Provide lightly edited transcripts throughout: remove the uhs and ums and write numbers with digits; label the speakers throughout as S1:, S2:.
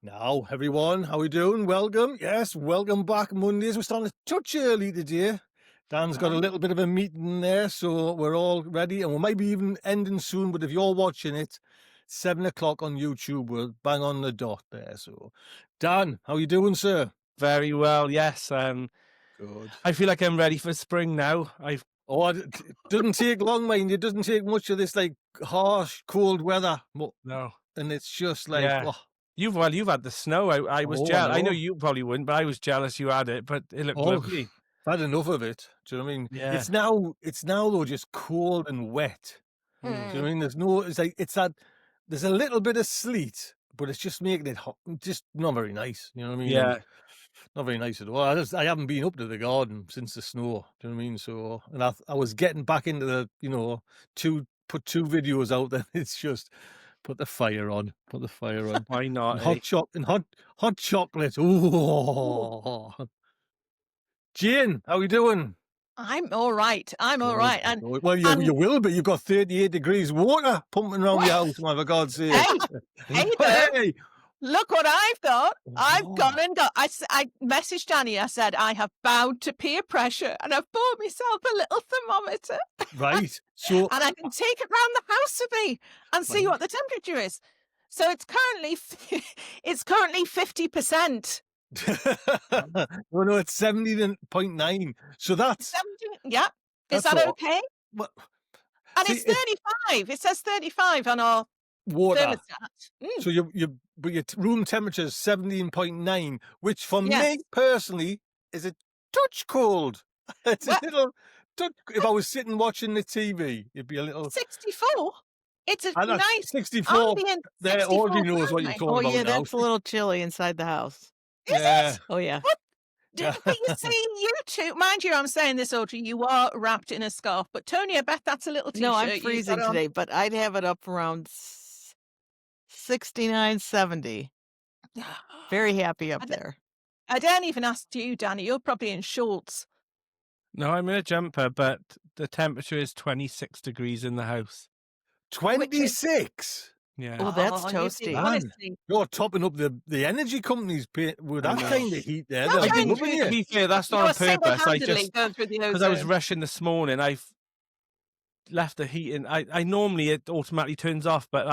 S1: Now, everyone, how we doing? Welcome. Yes, welcome back. Mondays. We're starting a touch early today. Dan's got a little bit of a meeting there, so we're all ready, and we might be even ending soon. But if you're watching it, 7 o'clock on YouTube, we're bang on the dot there. So, Dan, how you doing, sir?
S2: Very well, yes.
S1: Good.
S2: I feel like I'm ready for spring now.
S1: Oh, it doesn't take long, mind. It doesn't take much of this like harsh, cold weather,
S2: No,
S1: and it's just like,
S2: yeah.
S1: oh,
S2: You've had the snow. I was
S1: oh, I
S2: jealous. I know
S1: know.
S2: you probably wouldn't, but I was jealous you had it. But it looked
S1: Oh,
S2: lovely.
S1: I've had enough of it. Do you know what I mean?
S2: Yeah.
S1: It's now though just cold and wet. Do you know what I mean? It's that there's a little bit of sleet, but it's just making it hot, just not very nice. You know what I mean?
S2: Yeah.
S1: And not very nice at all. I haven't been up to the garden since the snow. Do you know what I mean? So, and I was getting back into the, put two videos out there. It's just put the fire on.
S2: Why
S1: And
S2: not?
S1: hot chocolate. Ooh. Jane, how we doing?
S3: I'm all right. I'm all right. And
S1: Well, you will, but you've got 38 degrees water pumping around your house, man, for God's sake.
S3: hey there.
S1: Hey!
S3: Look what I've got. I've
S1: Oh.
S3: gone and got. I messaged Danny. I said I have bowed to peer pressure, and I've bought myself a little thermometer,
S1: Right. So,
S3: and I can take it round the house with me and see
S1: Right.
S3: what the temperature is. So it's currently 50%.
S1: no, it's 70.9. So that's
S3: Yeah. Is
S1: That's
S3: that
S1: all-
S3: okay?
S1: what
S3: And
S1: see,
S3: it's 35. It says 35 on our
S1: water.
S3: thermostat.
S1: So but your room temperature is 17.9, which for me
S3: Yes.
S1: personally is a touch cold. It's
S3: Well-
S1: a little touch. If I was sitting watching the TV, it'd be a little.
S3: 64. It's a
S1: And that's
S3: nice
S1: 64.
S3: ambient.
S1: There,
S3: 64
S1: Audrey knows what you're
S3: Fahrenheit.
S1: talking
S4: Oh
S1: about
S4: yeah,
S1: now.
S4: that's a little chilly inside the house.
S3: Is
S1: Yeah.
S3: it?
S4: Oh yeah.
S1: Yeah.
S3: But you see, you two, mind you, I'm saying this, Audrey, you are wrapped in a scarf. But Tony, I bet that's a little t-shirt.
S4: No, I'm
S3: you've
S4: freezing
S3: got on.
S4: today, but I'd have it up around 69, 70. Very happy up
S3: I d-
S4: there.
S3: I don't even ask you, Danny. You're probably in shorts.
S2: No, I'm in a jumper, but the temperature is 26 degrees in the house.
S1: 26.
S2: Yeah.
S4: Oh, that's
S3: you'd be-
S4: toasty.
S1: Man.
S3: honestly,
S1: You're topping up the energy companies with
S2: I
S1: that
S2: know.
S1: kind of heat there.
S3: No,
S1: They're
S3: I mean,
S1: loving
S2: To
S1: you.
S2: be fair, that's
S3: you're
S2: not on purpose. I
S3: single-handedly
S2: just
S3: going through the
S2: because I was
S3: ozone.
S2: rushing this morning. I've left the heat in. I normally it automatically turns off, but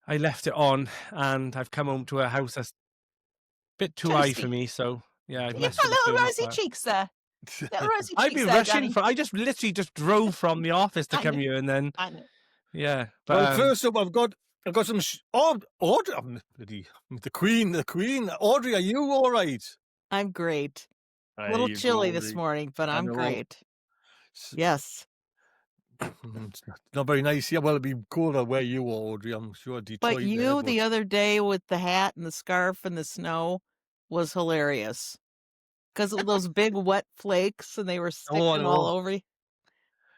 S2: I left it on, and I've come home to a house that's a bit too high for
S3: Toasty.
S2: me. So yeah, I've
S3: You've
S2: messed
S3: got
S2: with the
S3: little
S2: furnace
S3: rosy
S2: now.
S3: cheeks there. Little rosy
S2: I've
S3: cheeks
S2: been
S3: there,
S2: rushing
S3: Danny.
S2: I just literally just drove from the office to
S3: I
S2: come
S3: know.
S2: here, and then
S3: I know.
S2: yeah.
S1: Well,
S2: But
S1: first up, I've got some Audrey, the queen. Audrey, are you all right?
S4: I'm great. A
S1: There
S4: little
S1: you
S4: chilly
S1: go,
S4: this
S1: Audrey.
S4: morning, but
S1: I
S4: I'm
S1: know.
S4: great.
S1: It's
S4: Yes.
S1: not very nice. Yeah, well, it'd be colder where you are, Audrey. I'm sure Detroit.
S4: But
S1: there,
S4: you
S1: but
S4: the other day with the hat and the scarf and the snow was hilarious. Because of those big wet flakes and they were sticking all
S1: know.
S4: over you.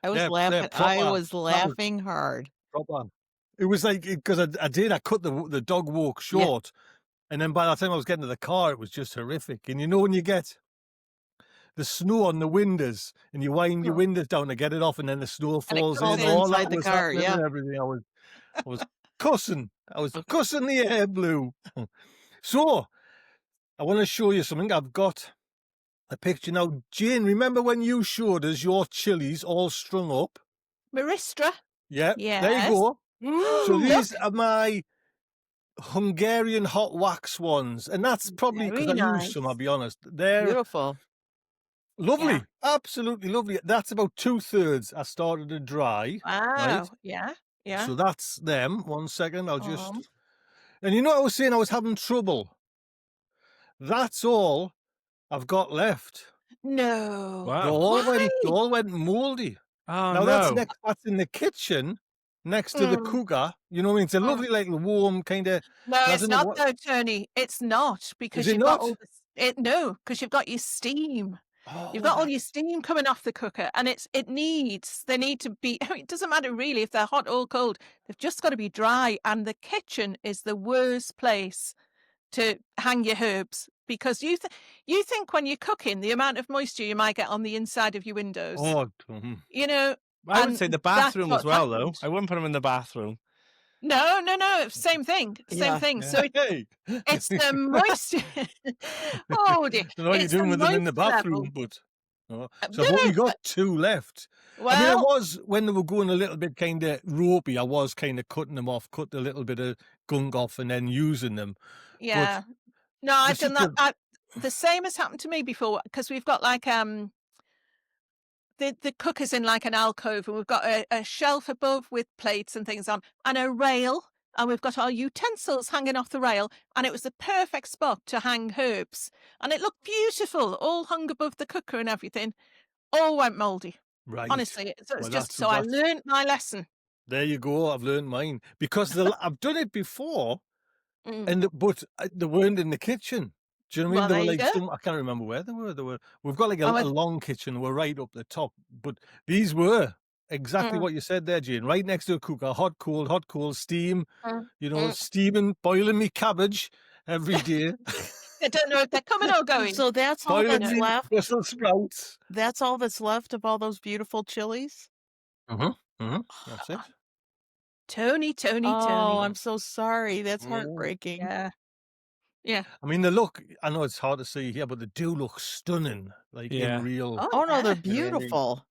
S4: I was
S1: They're
S4: laughing. I
S1: proper.
S4: was laughing hard.
S1: Proper. It was like because I cut the dog walk short, and then by the time I was getting to the car, it was just horrific. And you know when you get the snow on the windows and you wind your windows down to get it off, and then the snow
S3: And it
S1: falls
S3: comes
S1: in.
S3: in
S1: All
S4: inside
S1: that
S4: the
S1: was
S4: car,
S1: happening
S4: yeah.
S1: and everything. I was cussing. I was cussing the air blue. So I want to show you something. I've got a picture now. Jane, remember when you showed us your chilies all strung up?
S3: Maristra.
S1: Yeah, there
S3: Yes.
S1: you go. So
S3: Look.
S1: these are my Hungarian hot wax ones, and that's probably because I
S3: Very
S1: used some.
S3: nice.
S1: I'll be honest. They're
S4: Beautiful.
S1: lovely,
S3: Yeah.
S1: absolutely lovely. That's about 2/3. I started to dry.
S3: Wow. Yeah. Yeah.
S1: So that's them. 1 second, I'll just.
S3: Um,
S1: And you know what I was saying? I was having trouble. That's all I've got left.
S3: No.
S1: They
S2: wow.
S1: all went mouldy.
S2: Oh
S1: Now
S2: no.
S1: that's in the kitchen next to the cooker. You know what I mean? It's a lovely, like warm kind of.
S3: No, it's
S1: Doesn't it
S3: not
S1: what-
S3: though, Tony. It's not because
S1: it
S3: you've got
S1: not?
S3: all no, because you've got your steam.
S1: Oh,
S3: You've got all your steam coming off the cooker, and they need to be. I mean, it doesn't matter really if they're hot or cold. They've just got to be dry. And the kitchen is the worst place to hang your herbs because you think when you're cooking the amount of moisture you might get on the inside of your windows.
S1: Oh,
S3: You know,
S2: I would
S3: and
S2: say the
S3: that's
S2: bathroom as
S3: what's
S2: well, though.
S3: happened.
S2: I wouldn't put them in the bathroom.
S3: No, no, no. Same thing. Same
S4: Yeah.
S3: thing. So
S1: Hey!
S3: it's the moisture. Oh dear.
S1: Don't know what you're
S3: It's the
S1: doing with them in the
S3: moisture level.
S1: bathroom, but so
S3: No,
S1: I've only
S3: no.
S1: got 2 left. I mean, I
S3: Well,
S1: was when they were going a little bit kinda ropey, I was kinda cutting them off, cut a little bit of gunk off and then using them, but
S3: yeah. No, I've
S1: it's
S3: done
S1: just
S3: that.
S1: a
S3: The same has happened to me before because we've got like the cooker's in like an alcove and we've got a shelf above with plates and things on and a rail and we've got our utensils hanging off the rail and it was the perfect spot to hang herbs and it looked beautiful all hung above the cooker and everything all went mouldy
S1: right.
S3: honestly so it's
S1: Well,
S3: just
S1: that's
S3: so I learned my lesson.
S1: there you go, I've learned mine. Because I've done it before,
S3: Mm.
S1: but they weren't in the kitchen. Do you know what I mean?
S3: Well
S1: They
S3: there
S1: were
S3: you
S1: like
S3: go.
S1: I can't remember where they were. We've got like a
S3: Oh,
S1: long kitchen, we're right up the top, but these were exactly
S3: mm,
S1: what you said there, Jane, right next to a cooker, hot, cold, steam,
S3: mm, mm.
S1: steaming, boiling me cabbage every day,
S3: I don't know if they're coming or going,
S4: So that's all
S3: you
S1: boiling
S4: that's
S3: know.
S1: me
S4: left.
S1: Brussels sprouts.
S4: That's all that's left of all those beautiful chilies.
S1: That's it.
S3: Tony,
S4: Oh,
S3: Tony.
S4: I'm so sorry. That's
S1: Oh.
S4: heartbreaking.
S3: Yeah, yeah.
S1: I mean, they look, I know it's hard to see here, but they do look stunning, like in
S2: Yeah.
S1: real.
S3: Oh
S4: Oh no, they're
S3: yeah.
S1: You know what I mean?
S4: beautiful.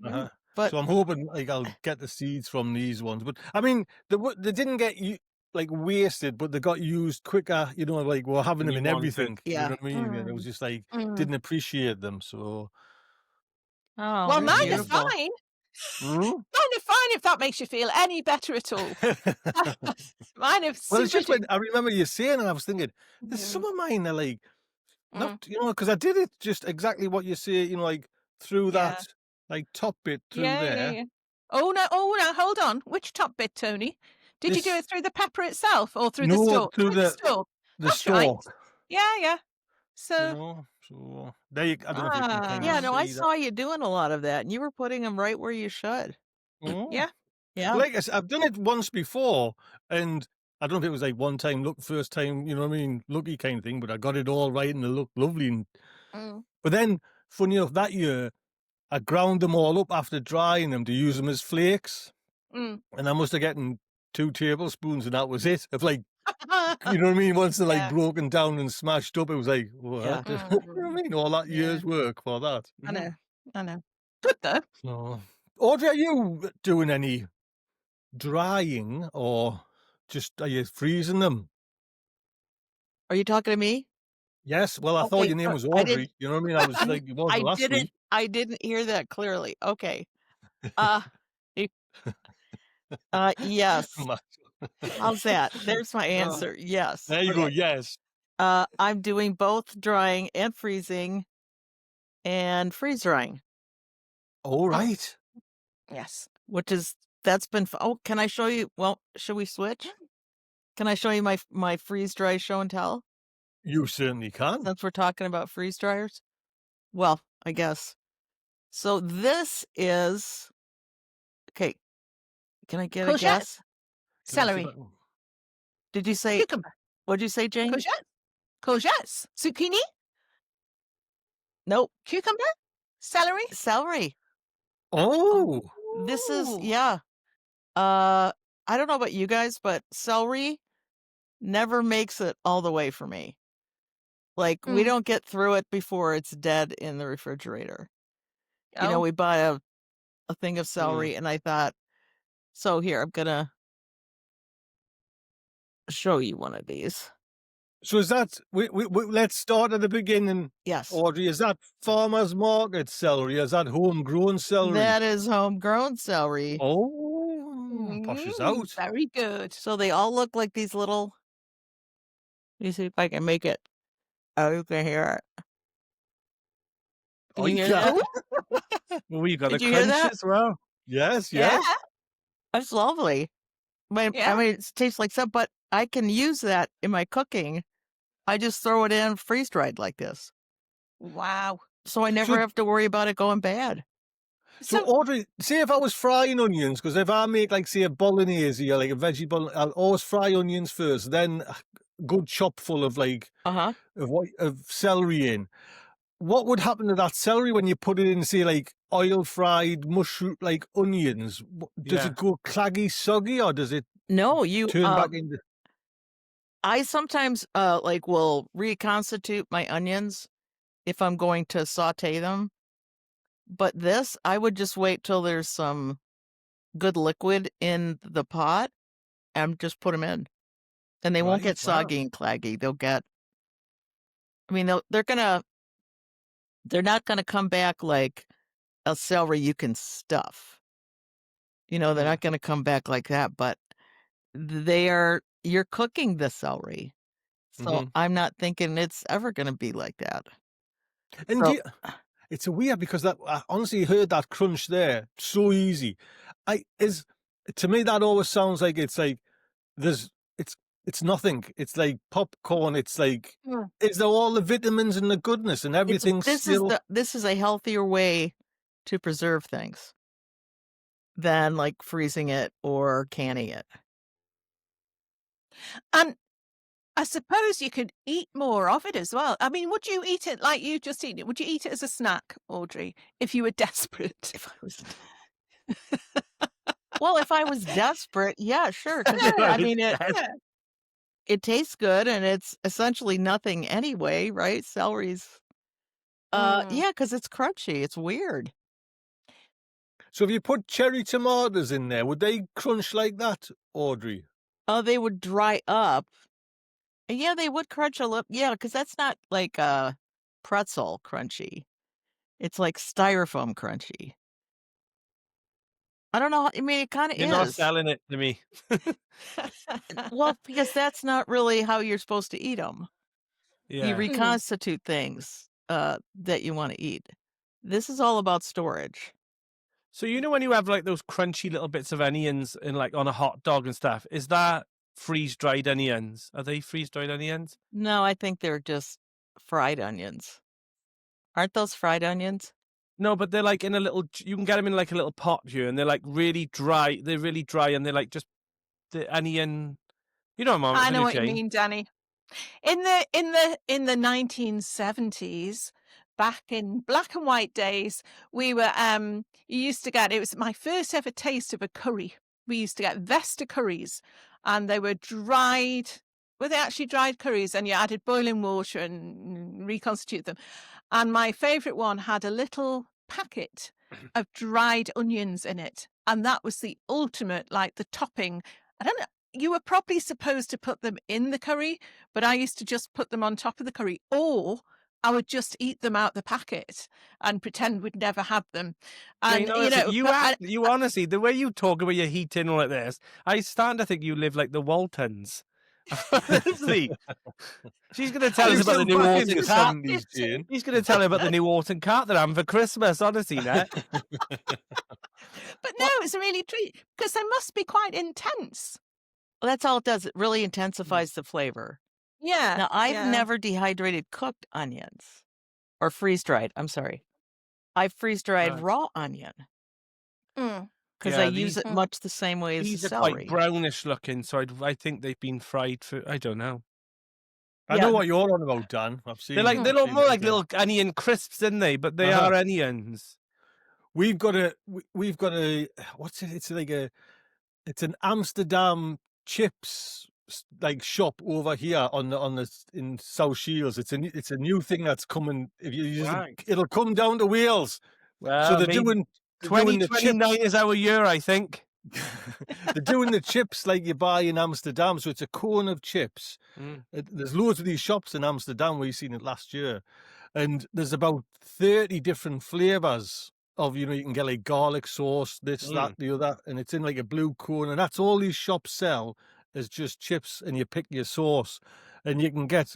S1: Uh-huh.
S4: But
S1: So I'm hoping like I'll get the seeds from these ones. But I mean, they didn't get like wasted, but they got used quicker. Like we're having
S2: Than
S1: them
S2: you
S1: in
S2: wanted.
S1: everything. You know
S4: yeah.
S1: what I mean? And it was
S3: Mm,
S1: just like
S3: mm.
S1: didn't appreciate them. So
S4: Oh,
S3: Well,
S4: they're
S1: there
S3: mine
S1: you
S3: are
S1: go.
S4: beautiful.
S3: fine.
S1: Mm?
S3: Mine are fine if that makes you feel any better at all. Mine are
S1: Well, it's
S3: super
S1: just when I remember you saying, and I was thinking, there's
S3: mm,
S1: some of mine are like not,
S3: mm,
S1: because I did it just exactly what you say. Like through
S3: yeah.
S1: that like top bit through
S3: Yeah, yeah,
S1: there.
S3: yeah. Oh, no, hold on. Which top bit, Tony? Did you do
S1: This
S3: it through the pepper itself or through the
S1: no
S3: stalk?
S1: through
S3: Through the stalk.
S1: the
S3: That's right.
S1: stalk.
S3: Yeah, yeah. So,
S1: So there you, I don't know if you can kind of
S4: Yeah, no, I
S1: see that.
S4: saw you doing a lot of that, and you were putting them right where you should.
S1: Oh.
S3: yeah.
S4: Yeah.
S1: Well, like I said, I've done it once before, and I don't know if it was like one time, first time, you know what I mean, lucky kind of thing, but I got it all right and it looked lovely.
S3: Mm,
S1: But then, funny enough, that year, I ground them all up after drying them to use them as flakes,
S3: mm.
S1: and I must have gotten 2 tablespoons, and that was it. Of like, you know what I mean? Once they're like
S3: Yeah.
S1: broken down and smashed up, it was like, what?
S4: Yeah.
S1: You know what I mean? All that
S3: Yeah.
S1: year's work for that.
S3: I know. I know. Good though.
S1: So, Audrey, are you doing any drying or just are you freezing them?
S4: Are you talking to me?
S1: Yes. Well, I thought
S4: Okay,
S1: your name was
S4: I did.
S1: Audrey. You know what I mean? I was like, it was
S4: I
S1: last
S4: didn't.
S1: week.
S4: I didn't hear that clearly. Okay. Uh, yes. How's that? There's my answer. Yes.
S1: There you go. Yes.
S4: I'm doing both drying and freezing and freeze drying,
S1: All right.
S3: Yes.
S4: which is that's been oh, can I show you? Well, should we switch? Can I show you my freeze dry show and tell
S1: You certainly can.
S4: since we're talking about freeze dryers? Well, I guess. So this is okay. Can I get a
S3: Courgette.
S4: guess?
S1: Can I see
S3: Celery.
S1: that?
S4: Did you say
S3: Cucumber.
S4: what'd you say, Jane?
S3: Courgette. Courgettes. Zucchini.
S4: Nope.
S3: Cucumber. Celery.
S4: Celery.
S1: Oh,
S4: This is
S3: Ooh.
S4: yeah. I don't know about you guys, but celery never makes it all the way for me. Like we
S3: Mm.
S4: don't get through it before it's dead in the refrigerator. You know,
S3: Oh.
S4: we buy a thing of celery and I thought, so here, I'm gonna show you one of these.
S1: so is that? Let's start at the beginning.
S4: Yes.
S1: Audrey, is that farmers market celery? Is that homegrown celery?
S4: That is homegrown celery.
S1: Oh, posh is out.
S3: Very good.
S4: So they all look like these little. Let me see if I can make it. Oh, you can hear it. Did you hear that?
S2: Well, you got
S4: Did
S2: a
S4: you hear
S2: crunch
S4: that?
S2: as well.
S1: Yes,
S3: Yeah.
S1: yes.
S4: That's lovely. I
S3: Yeah.
S4: mean, it tastes like some, but I can use that in my cooking. I just throw it in freeze dried like this.
S3: Wow.
S4: So I never
S1: So-
S4: have to worry about it going bad.
S1: So, Audrey, say if I was frying onions, because if I make like say a bolognese or like a veggie bolognese, I'll always fry onions first, then a good chop full of like
S4: Uh-huh.
S1: of celery in. what would happen to that celery when you put it in, say, like oil fried mushroom, like onions? Does
S2: Yeah.
S1: it go claggy, soggy, or does it
S4: No, you
S1: turn back into?
S4: I sometimes like will reconstitute my onions if I'm going to saute them. But this, I would just wait till there's some good liquid in the pot and just put them in. And they won't
S1: Right,
S4: get soggy and claggy. They'll get, I mean, they're not gonna come back like a celery you can stuff. You know, they're
S2: Mm.
S4: not gonna come back like that, but you're cooking the celery. So
S1: Mhm.
S4: I'm not thinking it's ever gonna be like that.
S1: And
S4: So
S1: it's a weird because that I honestly heard that crunch there so easy. To me that always sounds like it's like there's it's nothing. It's like popcorn. It's like is there all the vitamins and the goodness and everything still?
S4: this is a healthier way to preserve things than like freezing it or canning it.
S3: And I suppose you could eat more of it as well. I mean, would you eat it like you just eat it? Would you eat it as a snack, Audrey, if you were desperate?
S4: If I was Well, if I was desperate, yeah, sure. 'Cause
S3: Yeah,
S4: I mean,
S3: yeah.
S4: it tastes good and it's essentially nothing anyway, right? Celery's yeah, because it's crunchy. It's weird.
S1: So if you put cherry tomatoes in there, would they crunch like that, Audrey?
S4: They would dry up. And yeah, they would crunch a little. Yeah, because that's not like a pretzel crunchy. It's like styrofoam crunchy. I don't know. I mean, it kind of
S2: You're not
S4: is.
S2: selling it to me.
S4: Well, because that's not really how you're supposed to eat them. You
S2: Yeah.
S4: reconstitute things that you want to eat. This is all about storage.
S2: So you know when you have like those crunchy little bits of onions in like on a hot dog and stuff, is that freeze-dried onions? Are they freeze-dried onions?
S4: No, I think they're just fried onions. Aren't those fried onions?
S2: No, but they're like in a little. You can get them in like a little pot here, and they're like really dry. They're really dry, and they're like just the onion. You know, Mom.
S3: I know what you mean, Danny. In the 1970s, back in black and white days, we were you used to get, it was my first ever taste of a curry. We used to get Vesta curries, and they were dried. Were they actually dried curries? And you added boiling water and reconstitute them. And my favourite one had a little packet of dried onions in it, and that was the ultimate, like the topping. I don't know. You were probably supposed to put them in the curry, but I used to just put them on top of the curry, or I would just eat them out the packet and pretend we'd never had them. And
S2: you honestly, the way you talk about your heating like this, I stand to think you live like the Waltons. Honestly, she's going to tell us about the new Orton cart. She's going to tell her about the new Orton cart that I'm for Christmas. Honestly, that.
S3: But no, it's a really treat because they must be quite intense.
S4: Well, that's all it does. It really intensifies the flavor.
S3: Yeah.
S4: Now, I've never dehydrated cooked onions or freeze-dried. I'm sorry. I freeze-dried raw onion because I use it much the same way as
S2: These
S4: the
S2: are
S4: celery.
S2: quite brownish looking, so I think they've been fried for. I don't know.
S1: I know what you're on about, Dan. I've seen.
S2: They're more like little onion crisps, aren't they? But they are onions.
S1: We've got a what's it? It's an Amsterdam chips like shop over here in South Shields. It's a new thing that's coming. If you use it'll come down to Wales.
S2: Well,
S1: so they're doing
S2: 2029 is our year, I think.
S1: They're doing the chips like you buy in Amsterdam. So it's a cone of chips. There's loads of these shops in Amsterdam. We've seen it last year, and there's about 30 different flavors of, you can get like garlic sauce, this, that, the other, and it's in like a blue cone, and that's all these shops sell is just chips, and you pick your sauce, and you can get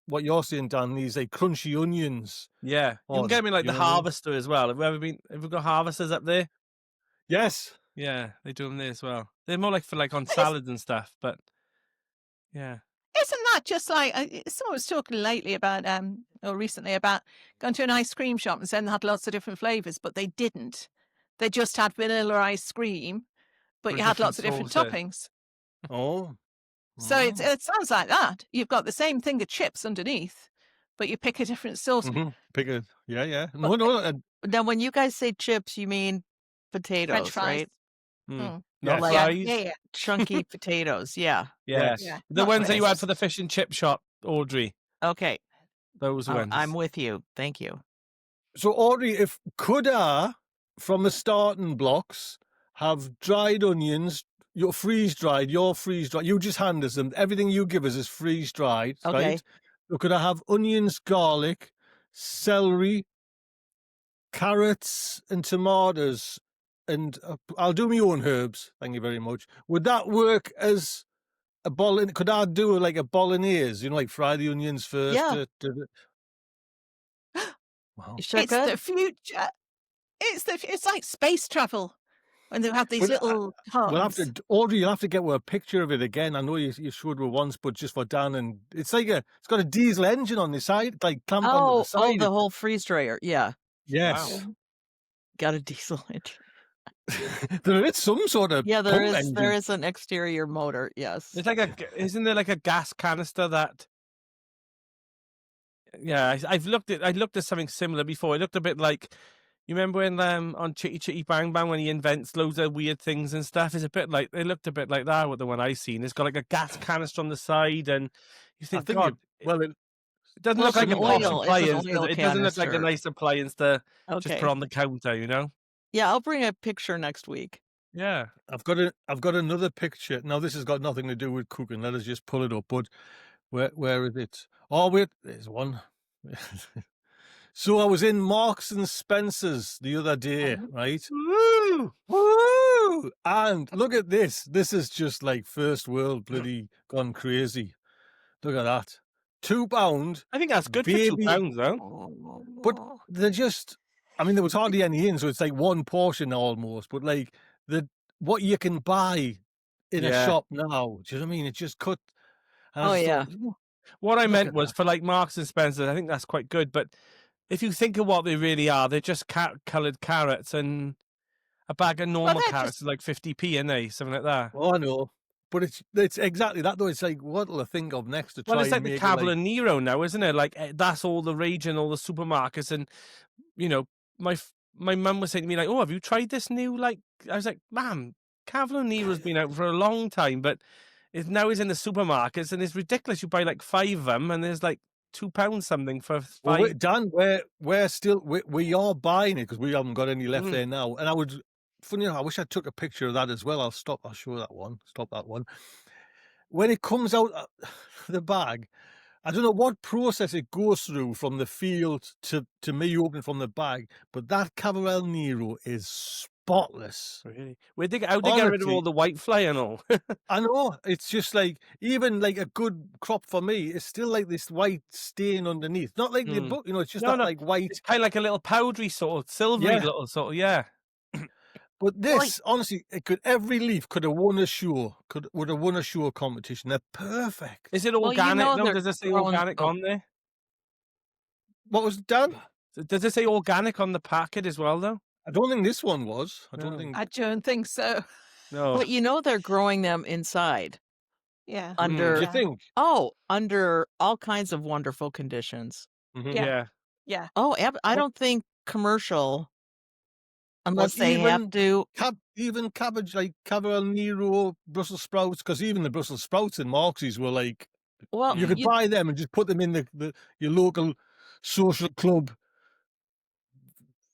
S1: what you're saying, Dan, these like crunchy onions.
S2: Yeah, you can get them in like the Harvester as well. Have we got Harvesters up there?
S1: Yes.
S2: Yeah, they do them there as well. They're more like for like on salads and stuff, but yeah.
S3: Isn't that just like someone was talking lately about or recently about going to an ice cream shop and saying they had lots of different flavors, but they didn't. They just had vanilla ice cream, but you had lots of different toppings.
S1: Oh.
S3: So it sounds like that. You've got the same thing of chips underneath, but you pick a different sauce.
S1: Pick a yeah. No,
S4: Now, when you guys say chips, you mean
S3: French
S4: potatoes,
S3: fries.
S4: right?
S3: Mm.
S2: Yeah,
S1: not
S3: Yeah,
S2: fries.
S3: yeah.
S4: Chunky potatoes. Yeah.
S2: Yeah.
S1: yes.
S3: Yeah.
S2: The
S3: Not
S2: ones that you had
S3: crisps.
S2: for the fish and chip shop, Audrey.
S4: Okay.
S2: Those ones.
S4: I'm with you. Thank you.
S1: So Audrey, could I, from the starting blocks, have dried onions? Your freeze dried. You just hand us them. Everything you give us is freeze dried,
S4: Okay.
S1: right? So could I have onions, garlic, celery, carrots, and tomatoes? And I'll do my own herbs. Thank you very much. Would that work as a bolognese? Could I do like a bolognese? You know, like fry the onions first.
S4: Yeah.
S1: Wow.
S4: You sure
S3: It's
S4: could?
S3: the future. It's like space travel when they have these
S1: But
S3: little
S1: we'll have
S3: cartons.
S1: to, Audrey. You'll have to get a picture of it again. I know you showed me once, but just for Dan, and it's got a diesel engine on the side, like clamped onto the side.
S4: The whole freeze dryer. Yeah.
S1: Yes,
S2: Wow.
S4: Got a diesel engine.
S1: there is some sort of
S4: Yeah,
S1: pump engine.
S4: there is an exterior motor. Yes.
S2: It's like isn't there like a gas canister that? Yeah, I looked at something similar before. It looked a bit like, you remember when on Chitty Chitty Bang Bang when he invents loads of weird things and stuff? It's a bit like, it looked a bit like that with the one I seen. It's got like a gas canister on the side, and you think, God, it doesn't
S4: Well,
S2: look like
S4: it's
S2: a
S4: an
S2: posh
S4: oil- it's an
S2: appliance.
S4: oil
S2: It doesn't look like a
S4: canister.
S2: nice appliance to just
S4: Okay.
S2: put on the counter, you know?
S4: Yeah, I'll bring a picture next week.
S2: Yeah.
S1: I've got another picture. Now this has got nothing to do with cooking. Let us just pull it up. But where is it? Oh wait, there's one. So I was in Marks and Spencer's the other day, right?
S2: Woo!
S1: Woo! And look at this. This is just like first world bloody gone crazy. Look at that. £2.
S2: I think that's good for
S1: Baby.
S2: £2 though.
S1: But they're just, I mean, there was hardly any in, so it's like one portion almost. But like what you can buy in a
S2: Yeah.
S1: shop now, do you know what I mean? It just cut. And I
S4: Oh,
S1: just
S4: yeah.
S1: thought,
S2: What I
S1: Look
S2: meant
S1: at
S2: was
S1: that.
S2: for like Marks and Spencer, I think that's quite good. But if you think of what they really are, they're just coloured carrots, and a bag of normal
S3: they're
S2: carrots is like 50p, isn't they? Something like that.
S1: Oh, I know. But it's exactly that though. It's like, what'll I think of next to try
S2: Well, it's like
S1: and
S2: the
S1: make it
S2: Cavolo
S1: like,
S2: Nero now, isn't it? Like that's all the rage in all the supermarkets, and you know, my mum was saying to me like, "Oh, have you tried this new?" Like, I was like, "Ma'am, Cavolo Nero's been out for a long time, but it now is in the supermarkets, and it's ridiculous. You buy like 5 of them, and there's like £2 something for 5."
S1: well, Dan, we're still we are buying it because we haven't got any left
S2: Mhm.
S1: there now. And I would, funny enough, I wish I took a picture of that as well. I'll show that one. Stop that one. When it comes out the bag, I don't know what process it goes through from the field to me opening from the bag, but that Cavalier Nero is spotless.
S2: Really? How they get rid of all
S1: Honestly,
S2: the white fly and all?
S1: I know. It's just like, even like a good crop for me, it's still like this white stain underneath. Not like the
S2: Mm.
S1: book, it's just
S2: No,
S1: that
S2: no.
S1: like white.
S2: It's kind of like a little powdery sort of silvery
S1: Yeah.
S2: little sort of, yeah.
S1: But this, honestly, every leaf could have won a show. Would have won a show competition. They're perfect.
S2: Is it
S4: Well, you
S2: organic?
S4: know
S2: No,
S4: they're
S2: does it say
S4: growing-
S2: organic
S4: oh.
S2: on there?
S1: What was done?
S2: Does it say organic on the packet as well, though?
S1: I don't think this one was. I don't
S2: No.
S1: think.
S3: I don't think so.
S2: No.
S4: Well, you know they're growing them inside
S3: Yeah.
S1: Do
S4: under
S1: you think?
S4: under all kinds of wonderful conditions.
S1: Mhm.
S3: Yeah.
S2: Yeah.
S4: Oh, I don't think commercial, unless
S1: But
S4: they have
S1: even
S4: to.
S1: even cabbage, like Cavalier Nero, Brussels sprouts, because even the Brussels sprouts in Marxie's were like,
S4: Well,
S1: you could buy them and just put them in your local social club.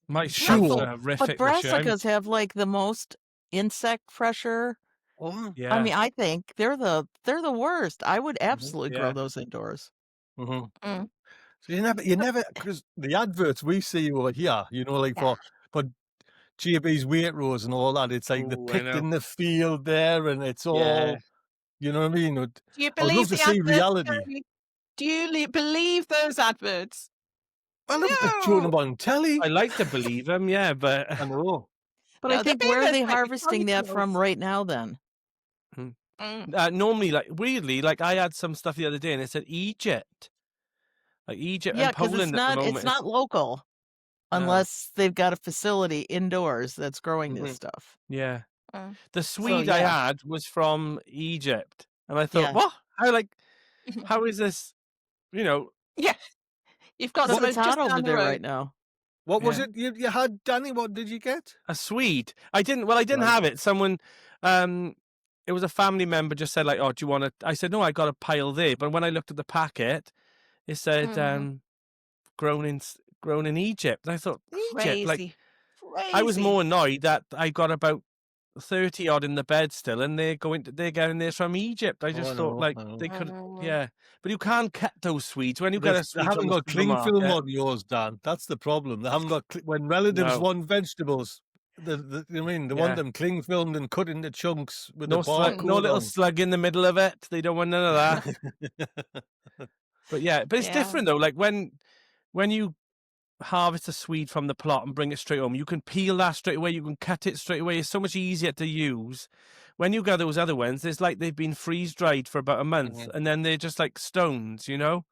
S2: My
S1: Sure.
S2: sprouts
S1: But
S2: are horrific
S4: but
S2: this year.
S4: brassicas have like the most insect pressure.
S1: Oh,
S2: Yeah.
S4: I mean, I think they're the worst. I would absolutely grow
S2: Yeah.
S4: those indoors.
S1: mhm.
S3: Mm.
S1: So you never, because the adverts we see over here, like
S3: Yeah.
S1: for JB's Waitrose and all that, it's like they're
S2: Ooh, I
S1: picked
S2: know.
S1: in the field there, and it's all,
S2: Yeah.
S1: you know what I mean?
S3: Do you
S1: I would love
S3: believe
S1: to
S3: the
S1: see
S3: adverts,
S1: reality.
S3: Gary? Do you believe those adverts?
S1: Well, look, they're showing them on telly.
S2: I like to believe them, yeah, but
S1: I know.
S4: But
S3: No,
S4: I
S3: they're
S4: think
S3: being
S4: where are
S3: those
S4: they
S3: like
S4: harvesting that from
S3: polytunnels.
S4: right now then?
S3: Mm.
S2: normally, like weirdly, like I had some stuff the other day, and it said Egypt, like Egypt
S4: Yeah,
S2: and
S4: because
S2: Poland at the moment.
S4: it's not local
S2: No.
S4: unless they've got a facility indoors that's growing this
S1: Mhm.
S4: stuff.
S2: Yeah.
S3: Mm.
S2: The Swede I
S4: yeah.
S2: had was from Egypt, and I thought,
S4: Yeah.
S2: what? How is this? You know,
S3: Yeah. You've got
S4: Because
S3: some
S4: it's hot
S3: just
S4: over
S3: down the
S4: there
S3: road.
S4: right now.
S1: What was
S2: Yeah.
S1: it you had, Danny? What did you get?
S2: A Swede. I didn't
S1: Right.
S2: have it. Someone, it was a family member just said like, "Oh, do you want to?" I said, "No, I got a pile there." But when I looked at the packet, it said
S3: Mm.
S2: grown in Egypt. And I thought, Egypt? Like,
S3: Crazy.
S2: I was
S3: Crazy.
S2: more annoyed that I got about 30 odd in the bed still, and they're getting this from Egypt. I
S1: Oh,
S2: just
S1: I
S2: thought
S1: know,
S2: like
S1: I know.
S2: they could,
S3: Mm.
S2: yeah. But you can't cut those sweets when you get a
S1: They
S2: sweet from
S1: haven't
S2: the
S1: got cling film
S2: supermarket.
S1: on yours, Dan. That's the problem. They haven't got when relatives
S2: No.
S1: want vegetables. I mean, they
S2: Yeah.
S1: want them cling filmed and cut into chunks with
S2: No
S1: the
S2: slug, no
S1: barcode
S2: little
S1: on.
S2: slug in the middle of it. They don't want none of that. But yeah, but it's
S3: Yeah.
S2: different though. Like when you harvest a swede from the plot and bring it straight home, you can peel that straight away. You can cut it straight away. It's so much easier to use. When you get those other ones, it's like they've been freeze dried for about a month,
S1: Mhm.
S2: and then they're just like stones, you know.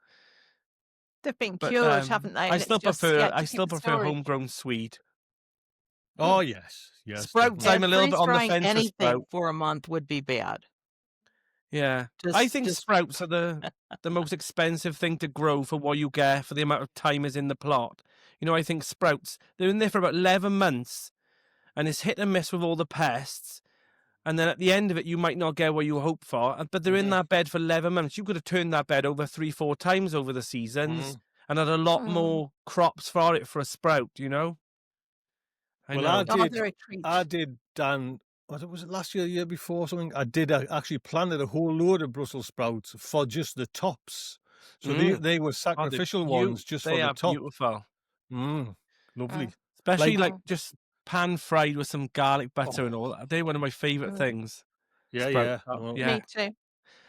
S3: They've been
S2: But
S3: cured, haven't they?
S2: I
S3: And
S2: still
S3: it's just
S2: prefer
S3: to keep the storage.
S2: homegrown swede.
S1: Oh yes, yes.
S2: Sprouts,
S1: Definitely.
S2: I'm a little bit on the
S4: freeze-drying
S2: fence for
S4: anything
S2: sprout.
S4: for a month would be bad.
S2: Yeah, I think
S4: Just
S2: sprouts are the most expensive thing to grow for what you get for the amount of time is in the plot. You know, I think sprouts, they're in there for about 11 months, and it's hit and miss with all the pests. And then at the end of it, you might not get what you hope for. But they're in
S1: Mhm.
S2: that bed for 11 months. You could have turned that bed over 3-4 times over the seasons and had a lot
S3: Mm.
S2: more crops for it for a sprout, you know? I
S1: Well,
S2: know.
S3: Oh, they're a treat.
S1: I did, Dan. Was it last year, the year before, something? I did actually planted a whole load of Brussels sprouts for just the tops. So they were
S2: Oh,
S1: sacrificial ones just for
S2: they
S1: the
S2: are
S1: top.
S2: beautiful.
S1: Lovely.
S2: Especially
S1: Like,
S2: like just pan fried with some garlic butter and
S1: oh,
S2: all that. They're one of my favorite
S3: Mm.
S2: things.
S1: yeah,
S2: Sprout
S1: yeah.
S2: top,
S1: No.
S2: yeah.
S3: Me too.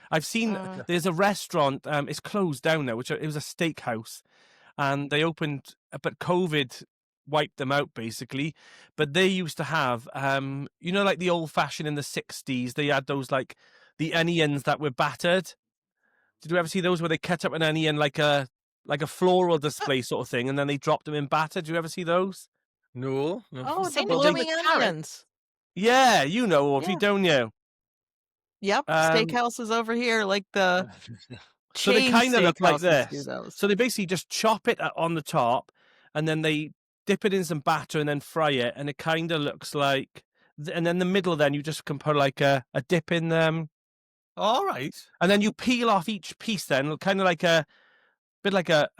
S2: I've seen
S3: Mm.
S2: there's a restaurant, it's closed down now, it was a steakhouse, and they opened, but COVID wiped them out basically. But they used to have, you know, like the old fashioned in the 60s, they had those like the onions that were battered. Did you ever see those where they cut up an onion like a floral display sort of thing, and then they dropped them in batter? Did you ever see those?
S1: No, no.
S4: oh, the
S3: Seen it
S2: Well,
S3: done
S2: they,
S4: blooming
S3: with carrots.
S4: onions.
S2: yeah, you know, Audrey,
S4: Yeah.
S2: don't you?
S4: Yep. Steakhouses over here, like the
S2: So they
S4: chain
S2: kind of look like
S4: steakhouses do
S2: this.
S4: those.
S2: So they basically just chop it on the top, and then they dip it in some batter and then fry it, and it kind of looks like. And then the middle, then you just can put like a dip in them,
S1: All right.
S2: and then you peel off each piece. Then kind of like a bit like an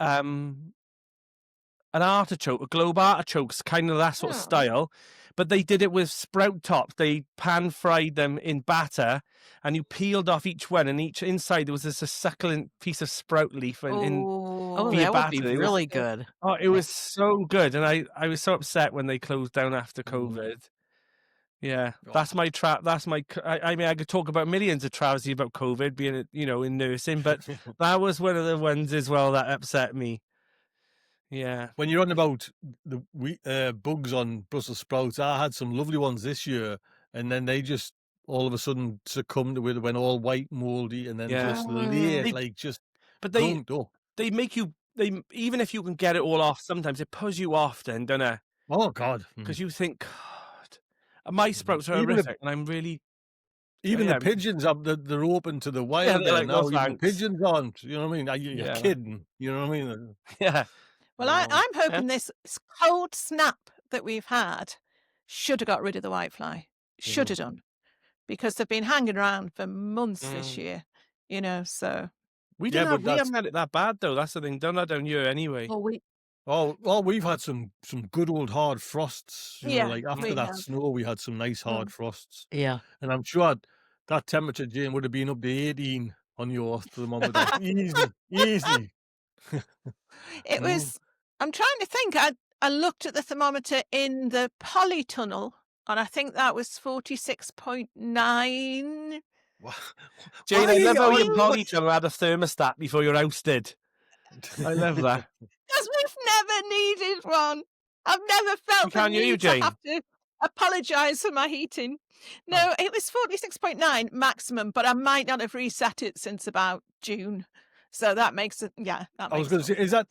S2: artichoke, a globe artichoke's kind of that sort of
S3: Hmm.
S2: style. But they did it with sprout tops. They pan fried them in batter, and you peeled off each one, and each inside there was this a succulent piece of sprout leaf in
S4: Oh,
S2: via
S4: that would be
S2: batter. It was,
S4: really good.
S2: oh, it was so good, and I was so upset when they closed down after COVID. Yeah, that's my trap. That's my. I mean, I could talk about millions of travesties about COVID being, you know, in nursing, but that was one of the ones as well that upset me. Yeah.
S1: When you're on about the bugs on Brussels sprouts, I had some lovely ones this year, and then they just all of a sudden succumbed to it, went all white, mouldy, and then
S2: Yeah.
S1: just lay
S2: They-
S1: like just
S2: But
S1: glumped up.
S2: they make you, even if you can get it all off, sometimes it pulls you off then, don't it?
S1: Oh God!
S2: Because you think, God, my sprouts are
S1: Even the-
S2: horrific, and I'm really,
S1: Even
S2: yeah,
S1: the pigeons up, they're open to the wild
S2: they're
S1: there
S2: like,
S1: now.
S2: well,
S1: Even
S2: thanks.
S1: pigeons aren't. You know what I mean? You're
S2: Yeah.
S1: kidding. You know what I mean?
S2: yeah.
S3: Well, I'm hoping this cold snap that we've had should have got rid of the whitefly. Should have done. Because they've been hanging around for months this year, you know, so.
S2: We
S1: Yeah,
S2: didn't
S1: but
S2: have, we haven't had it that bad though. That's the thing. Don't that down here anyway.
S3: Well,
S1: We've had some good old hard frosts. You
S3: Yeah,
S1: know, like after
S3: we
S1: that
S3: have.
S1: snow, we had some nice hard frosts.
S4: Yeah.
S1: And I'm sure that temperature, Jane, would have been up to 18 on your thermometer. Easy.
S3: It was, I'm trying to think. I looked at the thermometer in the polytunnel, and I think that was 46.9.
S2: Jane,
S1: Why
S2: I
S1: are
S2: love
S1: you
S2: how your
S1: on-
S2: polytunnel had a thermostat before your house did. I love that.
S3: Because we've never needed one. I've never felt the
S2: can't hear you,
S3: need to
S2: Jane.
S3: have to apologise for my heating. No, it was 46.9 maximum, but I might not have reset it since about June. So that makes it, yeah. That
S1: I was
S3: makes
S1: going to say, is that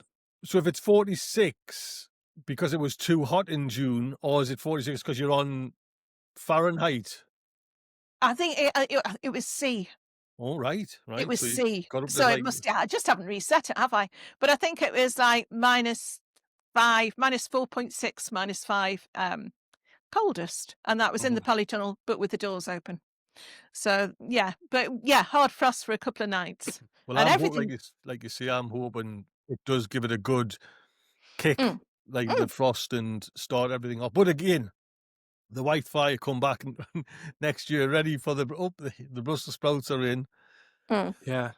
S1: so? If it's 46 because it was too hot in June, or is it 46 because you're on Fahrenheit?
S3: I think it was C.
S1: Oh, right,
S3: It
S1: right.
S3: was
S1: So you
S3: C.
S1: got up to
S3: So it
S1: like,
S3: must, I just haven't reset it, have I? But I think it was like -5, -4.6, -5, coldest. And that was in the
S1: mhm.
S3: polytunnel, but with the doors open. So yeah, but yeah, hard frost for a couple of nights.
S1: Well,
S3: And
S1: I'm hope
S3: everything.
S1: like you say, I'm hoping it does give it a good kick,
S3: Mm,
S1: like the
S3: mm,
S1: frost, and start everything off. But again, the white fire come back next year ready for the Brussels sprouts are in.
S3: mm.
S2: Yeah.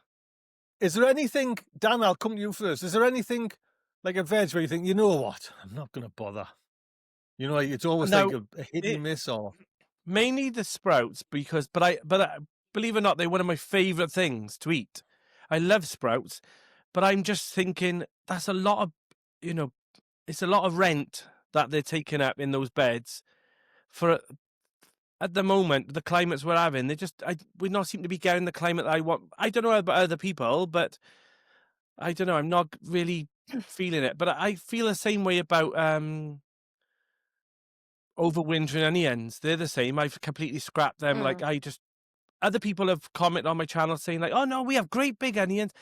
S1: Is there anything, Dan, I'll come to you first. Is there anything like a veg where you think, you know what, I'm not going to bother? You know, like, it's always like
S2: No,
S1: a hit
S2: it,
S1: and miss or.
S2: mainly the sprouts because, but believe it or not, they're one of my favorite things to eat. I love sprouts, but I'm just thinking that's a lot of, you know, it's a lot of rent that they're taking up in those beds for at the moment, the climates we're having, we not seem to be getting the climate that I want. I don't know about other people, but I don't know. I'm not really feeling it. But I feel the same way about overwintering onions. They're the same. I've completely scrapped them. Like
S3: Mm.
S2: other people have commented on my channel saying like, "Oh no, we have great big onions."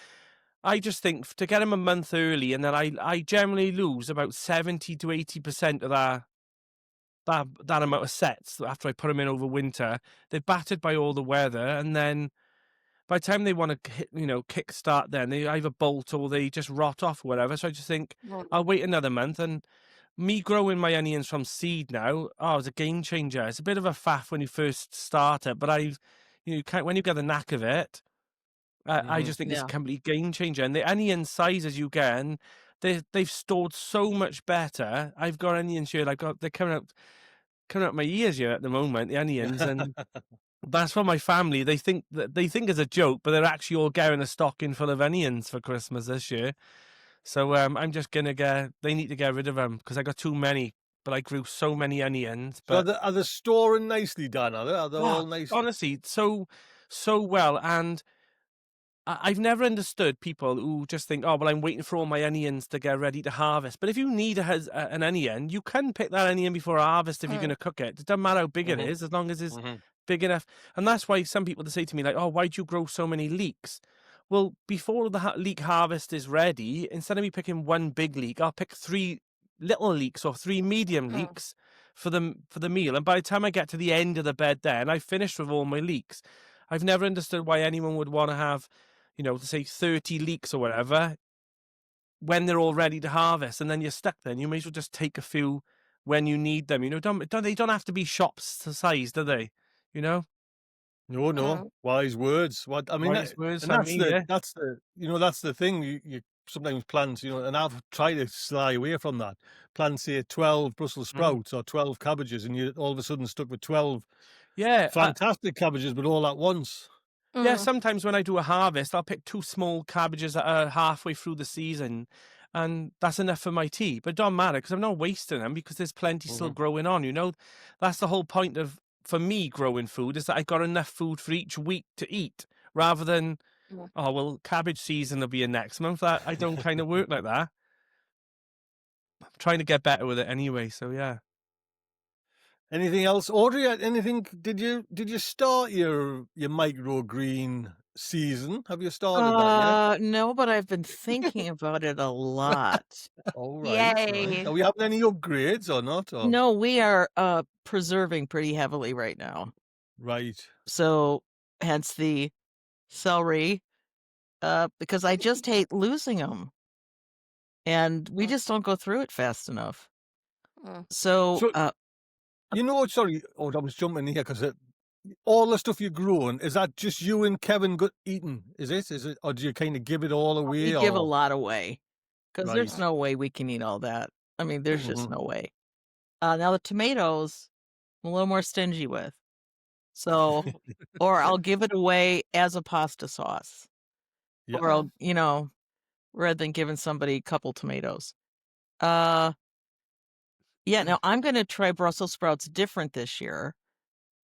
S2: I just think to get them a month early, and then I generally lose about 70 to 80% of that amount of sets after I put them in over winter. They're battered by all the weather, and then by the time they want to hit, kick start, then they either bolt or they just rot off or whatever. So I just think I'll wait another month. And me growing my onions from seed now, oh, it's a game changer. It's a bit of a faff when you first start it, but when you get the knack of it, I
S1: Mhm.
S2: just think it's a
S4: Yeah.
S2: complete game changer. And the onion sizes you get, and they've stored so much better. I've got onions here. They're coming out my ears here at the moment. The onions, and that's for my family. They think it's a joke, but they're actually all getting a stocking full of onions for Christmas this year. So I'm just gonna They need to get rid of them because I got too many. But I grew so many onions.
S1: So
S2: But
S1: are they storing nicely, Dan? Are they? Are they
S2: oh,
S1: all nice?
S2: honestly, so well. And I've never understood people who just think, "Oh, well, I'm waiting for all my onions to get ready to harvest." But if you need an onion, you can pick that onion before harvest if you're going
S3: Mm.
S2: to cook it. It doesn't matter how big it
S1: Mhm,
S2: is, as long as it's
S1: mhm.
S2: big enough. And that's why some people they say to me like, "Oh, why do you grow so many leeks?" Well, before the leek harvest is ready, instead of me picking one big leek, I'll pick 3 little leeks or 3 medium
S3: Mm.
S2: leeks for the meal. And by the time I get to the end of the bed, then I've finished with all my leeks. I've never understood why anyone would want to have to say 30 leeks or whatever when they're all ready to harvest, and then you're stuck then. You may as well just take a few when you need them. They don't have to be shops size, do they? You know?
S1: No, no,
S3: Mm.
S1: wise words. What I mean,
S2: Wise words
S1: and
S2: from me, yeah.
S1: that's the thing. You sometimes plant, and I've tried to sly away from that. Plant, say, 12 Brussels
S2: Mhm.
S1: sprouts or 12 cabbages, and you're all of a sudden stuck with 12
S2: Yeah,
S1: fantastic cabbages, but all at once.
S2: yeah,
S3: Mm.
S2: sometimes when I do a harvest, I'll pick 2 small cabbages that are halfway through the season, and that's enough for my tea. But it don't matter because 'cause I'm not wasting them because there's plenty still
S1: Mhm.
S2: growing on, you know? That's the whole point of for me growing food is that I got enough food for each week to eat rather than,
S3: Mm.
S2: "Oh, well, cabbage season will be in next month." That I don't kinda work like that. I'm trying to get better with it anyway, so yeah.
S1: Anything else, Audrey? Anything? Did you start your microgreen season? Have you started that yet?
S4: No, but I've been thinking about it a lot.
S1: All right, right. Are
S3: Yay.
S1: we having any upgrades or not? Or
S4: No, we are preserving pretty heavily right now.
S1: right?
S4: So hence the celery, because I just hate losing them, and we
S3: Mm.
S4: just don't go through it fast enough.
S3: Mm.
S4: So,
S1: So sorry, oh, I was jumping here because all the stuff you're growing, is that just you and Kevin eating? Is it, or do you kind of give it all
S4: we
S1: away?
S4: give a
S1: Or
S4: lot away because
S1: right?
S4: there's no way we can eat all that. I mean, there's just
S1: Hmm.
S4: no way. Now the tomatoes, I'm a little more stingy with. So, or I'll give it away as a pasta sauce,
S1: Yeah.
S4: or
S3: Mm.
S4: rather than giving somebody a couple tomatoes. Uh, yeah, now I'm gonna try Brussels sprouts different this year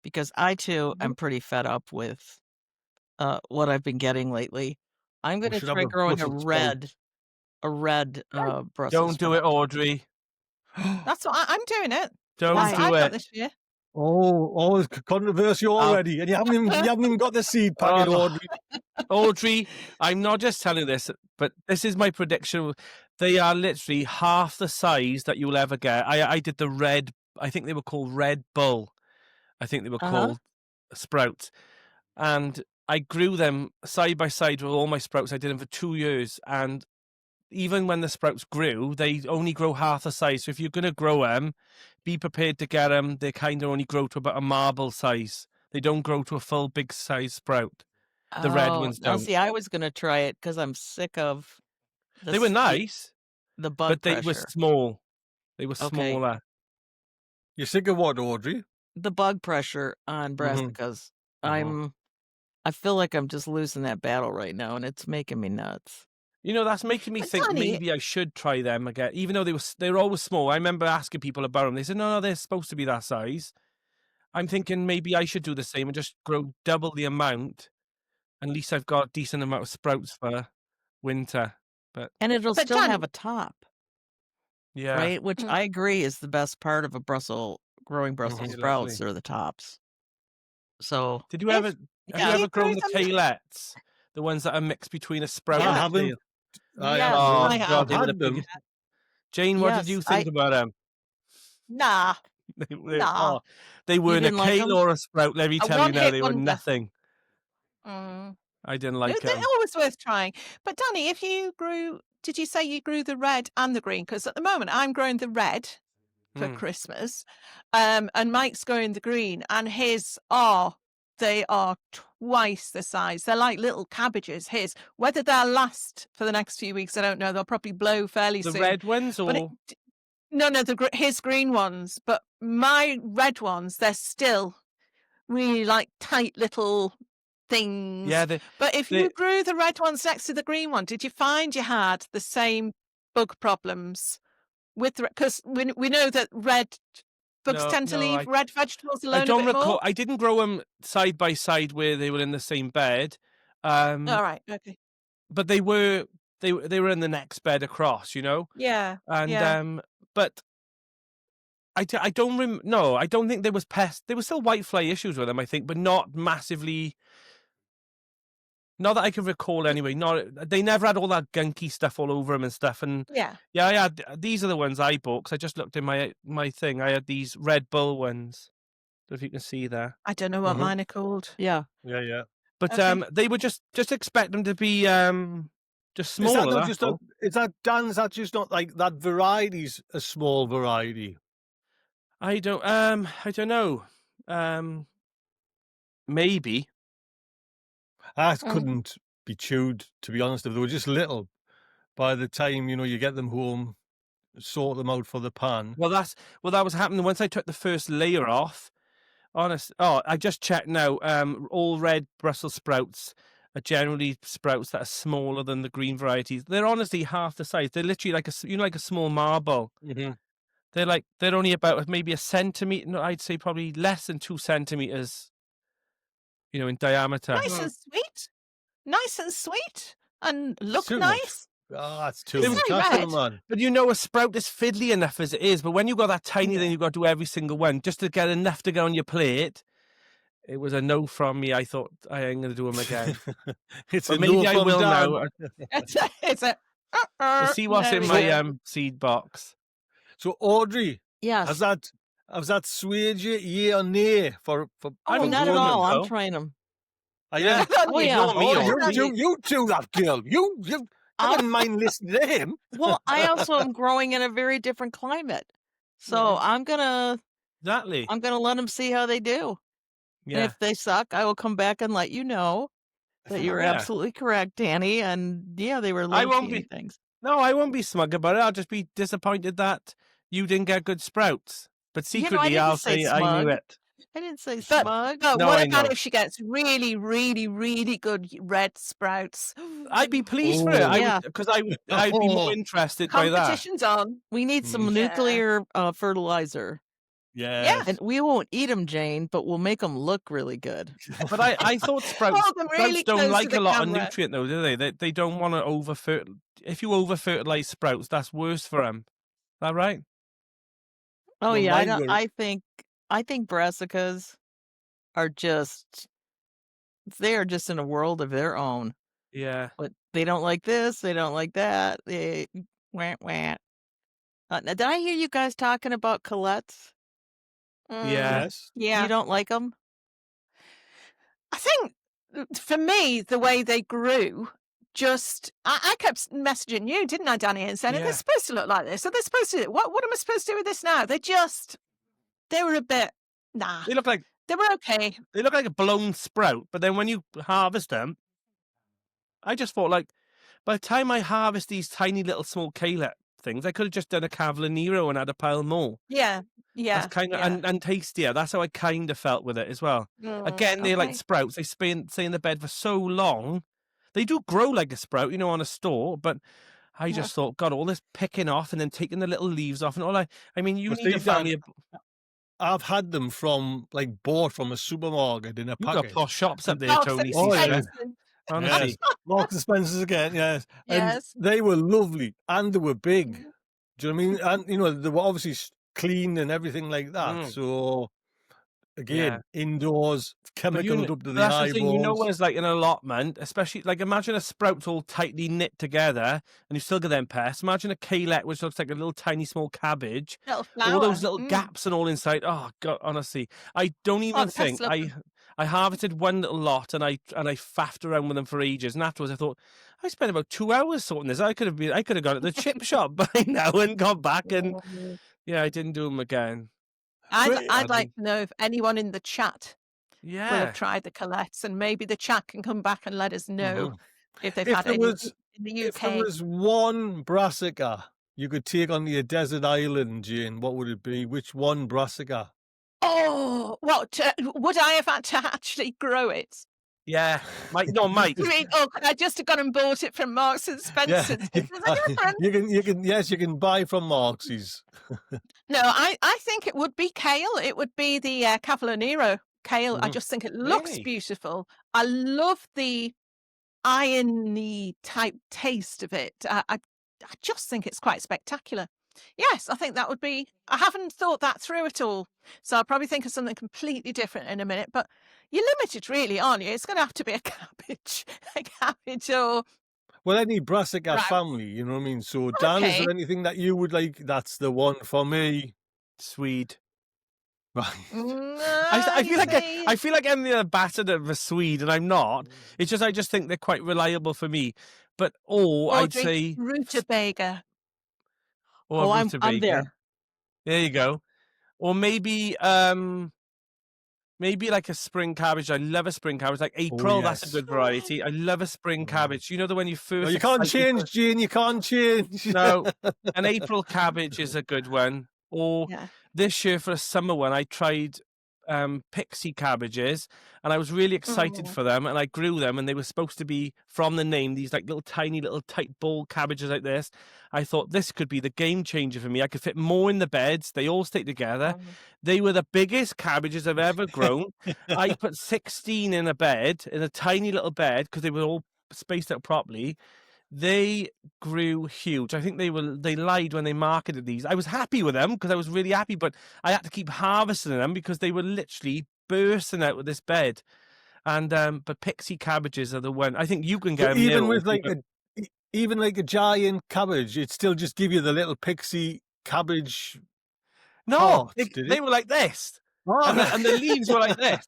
S4: because I too am pretty fed up with what I've been getting lately. I'm
S1: We
S4: gonna
S1: should have
S4: try
S1: a
S4: growing
S1: Brussels sprout.
S4: a red
S3: Right.
S4: Brussels
S2: Don't do it,
S4: sprout.
S2: Audrey.
S3: That's what I'm doing it.
S2: Don't
S3: That's what
S4: Why?
S2: do
S3: I've got
S2: it.
S3: this year.
S1: Oh, it's controversy already, and you haven't even got the seed packet,
S2: Oh.
S1: Audrey.
S2: Audrey, I'm not just telling you this, but this is my prediction. They are literally half the size that you'll ever get. I did the red, I think they were called Red Bull. I think they were called sprouts. And I grew them side by side with all my sprouts. I did them for 2 years. And even when the sprouts grew, they only grow half the size. So if you're going to grow them, be prepared to get them. They kind of only grow to about a marble size. They don't grow to a full big size sprout. The red ones
S4: Now
S2: don't.
S4: see, I was gonna try it because I'm sick of
S2: They were nice,
S4: the bug
S2: but they
S4: pressure.
S2: were small. They were
S4: Okay.
S2: smaller.
S1: You're sick of what, Audrey?
S4: The bug pressure on brassicas. I feel like I'm just losing that battle right now, and it's making me nuts.
S2: You know, that's making me
S3: But
S2: think
S3: Danny-
S2: maybe I should try them again, even though they were always small. I remember asking people about them. They said, no, they're supposed to be that size. I'm thinking maybe I should do the same and just grow double the amount. At least I've got a decent amount of sprouts for winter. But
S4: And it'll
S3: But
S4: still
S3: Danny-
S4: have a top,
S2: yeah,
S4: right? Which
S3: Mm.
S4: I agree is the best part of a growing Brussels
S2: Mhm.
S4: sprouts
S2: Lovely.
S4: are the tops. So
S2: Did you
S3: If-
S2: ever have
S3: yeah.
S2: you
S3: you
S2: ever grown the
S3: grew them-
S2: kalettes? The ones that are mixed between a sprout
S1: I
S2: and a
S1: haven't.
S2: kale?
S1: I
S4: Yes,
S1: haven't.
S2: Oh
S3: I
S2: God,
S3: have.
S2: they were the
S1: Had them.
S2: biggest. Jane, what did
S4: Yes,
S2: you think about them?
S3: Nah. Nah.
S2: They weren't a
S4: didn't like
S2: kale
S4: 'em?
S2: or a sprout. Let me
S3: A
S2: tell you now,
S3: one-hit
S2: they were
S3: wonder.
S2: nothing.
S3: Mm.
S2: I didn't
S3: No,
S2: like
S3: they're
S2: them.
S3: always worth trying. But Danny, if you grew, did you say you grew the red and the green? Because at the moment I'm growing the red for
S2: Mm.
S3: Christmas, and Mike's growing the green, and they are twice the size. They're like little cabbages. His, whether they'll last for the next few weeks, I don't know. They'll probably blow fairly
S2: The
S3: soon.
S2: red ones,
S3: But
S2: or
S3: no, his green ones, but my red ones, they're still really like tight little things.
S2: yeah,
S3: But if you grew the red ones next to the green one, did you find you had the same bug problems with because we know that red bugs
S2: No,
S3: tend to
S2: no,
S3: leave red vegetables alone
S2: I don't
S3: a bit
S2: recall.
S3: more?
S2: I didn't grow them side by side where they were in the same bed.
S3: All right, okay,
S2: But they were in the next bed across, you know.
S3: yeah,
S2: And
S3: yeah.
S2: but I don't no, I don't think there was pest. There was still whitefly issues with them, I think, but not massively. Not that I can recall anyway. They never had all that gunky stuff all over them and stuff. And
S3: Yeah.
S2: yeah, I had these are the ones I bought because I just looked in my thing. I had these Red Bull ones. Don't know if you can see there.
S3: I don't know what
S1: Mhm.
S3: mine are called.
S4: Yeah.
S1: Yeah.
S2: But
S3: Okay.
S2: they were just expect them to be just
S1: Is
S2: smaller.
S1: that not
S2: That's
S1: just
S2: all.
S1: is that Dan? Is that just not like that variety's a small variety?
S2: I don't know. Maybe.
S1: That
S3: Mm.
S1: couldn't be chewed, to be honest. If they were just little, by the time you get them home, sort them out for the pan.
S2: Well, that was happening once I took the first layer off. I just checked now. All red Brussels sprouts are generally sprouts that are smaller than the green varieties. They're honestly half the size. They're literally like a small marble.
S1: Mm-hmm.
S2: They're only about maybe a centimeter. No, I'd say probably less than 2 centimeters. In diameter.
S3: Nice and sweet, and look
S1: Too much.
S3: nice.
S1: Oh, that's too
S3: It's
S1: much.
S3: very
S1: That's
S3: red.
S1: man.
S2: But a sprout is fiddly enough as it is. But when you got that tiny,
S3: Yeah.
S2: then you've got to do every single one just to get enough to get on your plate. It was a no from me. I thought I ain't going to do them again.
S1: It's
S2: But
S1: a
S2: maybe
S1: no
S2: I
S1: from
S2: will
S1: Dan.
S2: now.
S3: It's a.
S2: We'll see what's
S3: There
S2: in
S3: we
S2: my
S3: go.
S2: seed box.
S1: So Audrey,
S4: Yes.
S1: has that swayed you yea or nay for
S2: I've
S4: Oh,
S2: been
S4: not at
S2: growing them,
S4: all. I'm
S2: though.
S4: trying them.
S1: Are
S2: Yeah.
S1: you?
S4: Oh, yeah.
S2: Ignore me,
S1: Oh,
S2: Audrey.
S1: you do that, girl. I wouldn't mind listening to him.
S4: Well, I also am growing in a very different climate, so
S3: Yeah.
S4: I'm gonna
S2: Exactly.
S4: let them see how they do. And
S2: Yeah.
S4: if they suck, I will come back and let you know that you were
S2: Yeah.
S4: absolutely correct, Danny. And yeah, they were
S2: I
S4: little
S2: won't
S4: teeny
S2: be-
S4: things.
S2: No, I won't be smug about it. I'll just be disappointed that you didn't get good sprouts. But
S4: You know, I
S2: secretly,
S4: didn't
S2: I'll
S4: say
S2: say I knew
S4: smug.
S2: it.
S4: I didn't say
S3: But-
S4: smug.
S3: But
S2: No,
S3: what
S2: I
S3: about
S2: know.
S3: if she gets really, really, really good red sprouts?
S2: I'd be pleased for it.
S1: Oh.
S4: Yeah.
S2: Because I'd be more interested by that.
S3: Competition's on.
S4: We need some
S1: Mm.
S3: Yeah.
S4: nuclear fertilizer.
S1: Yes.
S4: And we won't eat them, Jane, but we'll make them look really good.
S2: But I thought sprouts,
S3: Hold them really
S2: don't
S3: close to
S2: like
S3: the
S2: a lot of
S3: camera.
S2: nutrient, though, do they? They don't want to if you over-fertilize sprouts, that's worse for them. Is that right?
S4: Oh
S1: Well,
S4: yeah,
S1: mine were-
S4: I think I think brassicas are they are just in a world of their own.
S2: Yeah.
S4: But they don't like this, they don't like that. They wah, wah. Now did I hear you guys talking about colettes?
S2: Yeah.
S1: Yes.
S4: You
S3: Yeah.
S4: don't like them?
S3: I think for me, the way they grew, I kept messaging you, didn't I, Danny, and saying, "Are they
S2: Yeah.
S3: supposed to look like this? Are they supposed to? What am I supposed to do with this now?" They were a bit, nah.
S2: They look like
S3: They were okay.
S2: a blown sprout, but then when you harvest them, I just thought, like, by the time I harvest these tiny little small kale things, I could have just done a Cavallonero and had a pile more.
S3: Yeah,
S2: That's
S3: yeah,
S2: kind of
S3: yeah.
S2: and tastier. That's how I kind of felt with it as well. Again, they're like
S3: Okay.
S2: sprouts. They stay in the bed for so long. They do grow like a sprout, on a store, but I
S3: Yeah.
S2: just thought, God, all this picking off and then taking the little leaves off and all that. I mean, you
S1: But
S2: need
S1: see,
S2: a family of
S1: I've had them bought from a supermarket in a
S2: you've got
S1: packet.
S2: posh shops up
S1: And
S2: there,
S3: Marks
S2: Tony
S3: and
S1: oh yeah,
S3: Spencer.
S2: honestly.
S1: yes, Marks and Spencers again, yes, and
S3: Yes.
S1: they were lovely and they were big.
S3: Mhm.
S1: Do you know what I mean? And they were obviously clean and everything like that.
S2: Mm,
S1: So
S2: yeah.
S1: again, indoors,
S2: But
S1: chemicaled up to the
S2: that's the thing, when
S1: eyeballs.
S2: it's like an allotment, especially like imagine a sprout's all tightly knit together and you still get them pests. Imagine a calet which looks like a little tiny small cabbage.
S3: Little
S2: All those
S3: flower.
S2: little gaps and all inside. Oh God, honestly. I don't
S3: Oh,
S2: even
S3: the
S2: think
S3: pests love them.
S2: I harvested one little lot and I faffed around with them for ages. And afterwards I thought, I spent about 2 hours sorting this. I could have gone to the chip shop by now and gone back and yeah, I didn't do them again.
S3: I'd
S1: So
S3: I'd
S2: I
S3: like
S2: mean,
S3: to know if anyone in the chat will have
S2: yeah.
S3: tried the colettes, and maybe the chat can come back and let us know
S1: mhm.
S3: if they've
S1: if
S3: had
S1: there
S3: any
S1: was
S3: in the
S1: if there
S3: UK.
S1: was one brassica you could take onto your desert island, Jane, what would it be? Which one brassica?
S3: Oh, what would I have had to actually grow it?
S2: Yeah. Mike,
S3: You mean, could I just have gone and bought it from Marks and
S1: Yeah,
S3: Spencer's? Is there a difference?
S1: yes, you can buy from Marksy's.
S3: No, I think it would be kale. It would be the Cavallonero kale. I
S1: Mhm.
S3: just think it looks
S2: Really?
S3: beautiful. I love the irony type taste of it. I just think it's quite spectacular. Yes, I think that would be. I haven't thought that through at all. So I'll probably think of something completely different in a minute. But you're limited, really, aren't you? It's going to have to be a cabbage, a cabbage or
S1: Well, any brassica
S3: sprout.
S1: family, you know what I mean? So, Dan, is
S3: Okay.
S1: there anything that you would like? That's the one for me.
S2: Swede.
S1: Right.
S2: I
S3: You
S2: feel like
S3: see,
S2: I feel like I'm the ambassador of a Swede, and I'm not. It's just I just think they're quite reliable for me. But I'd
S3: Audrey,
S2: say
S3: rutabaga.
S2: or a
S4: Oh, I'm
S2: rutabaga.
S4: there.
S2: There you go. Or maybe like a spring cabbage. I love a spring cabbage. Like
S1: Oh,
S2: April, that's a
S1: yes.
S2: good variety. I love a spring cabbage. You know the one you
S1: No,
S2: first
S1: you can't
S2: excite me for-
S1: change, Jane. You can't change.
S2: No, an April cabbage is a good one. Or
S3: Yeah.
S2: this year for a summer one, I tried pixie cabbages and I was really excited
S3: Mm.
S2: for them and I grew them and they were supposed to be from the name, these like little tiny little tight ball cabbages like this. I thought this could be the game changer for me. I could fit more in the beds. They all stay together. They were the biggest cabbages I've ever grown. I put 16 in a bed, in a tiny little bed, because they were all spaced out properly. They grew huge. I think they lied when they marketed these. I was happy with them because I was really happy, but I had to keep harvesting them because they were literally bursting out of this bed. And but pixie cabbages are the one. I think you can get
S1: So
S2: them
S1: even
S2: now.
S1: with even like a giant cabbage, it still just give you the little pixie cabbage
S2: No,
S1: heart,
S2: they,
S1: did
S2: they
S1: it?
S2: were like this.
S1: Oh,
S2: And the leaves were like this.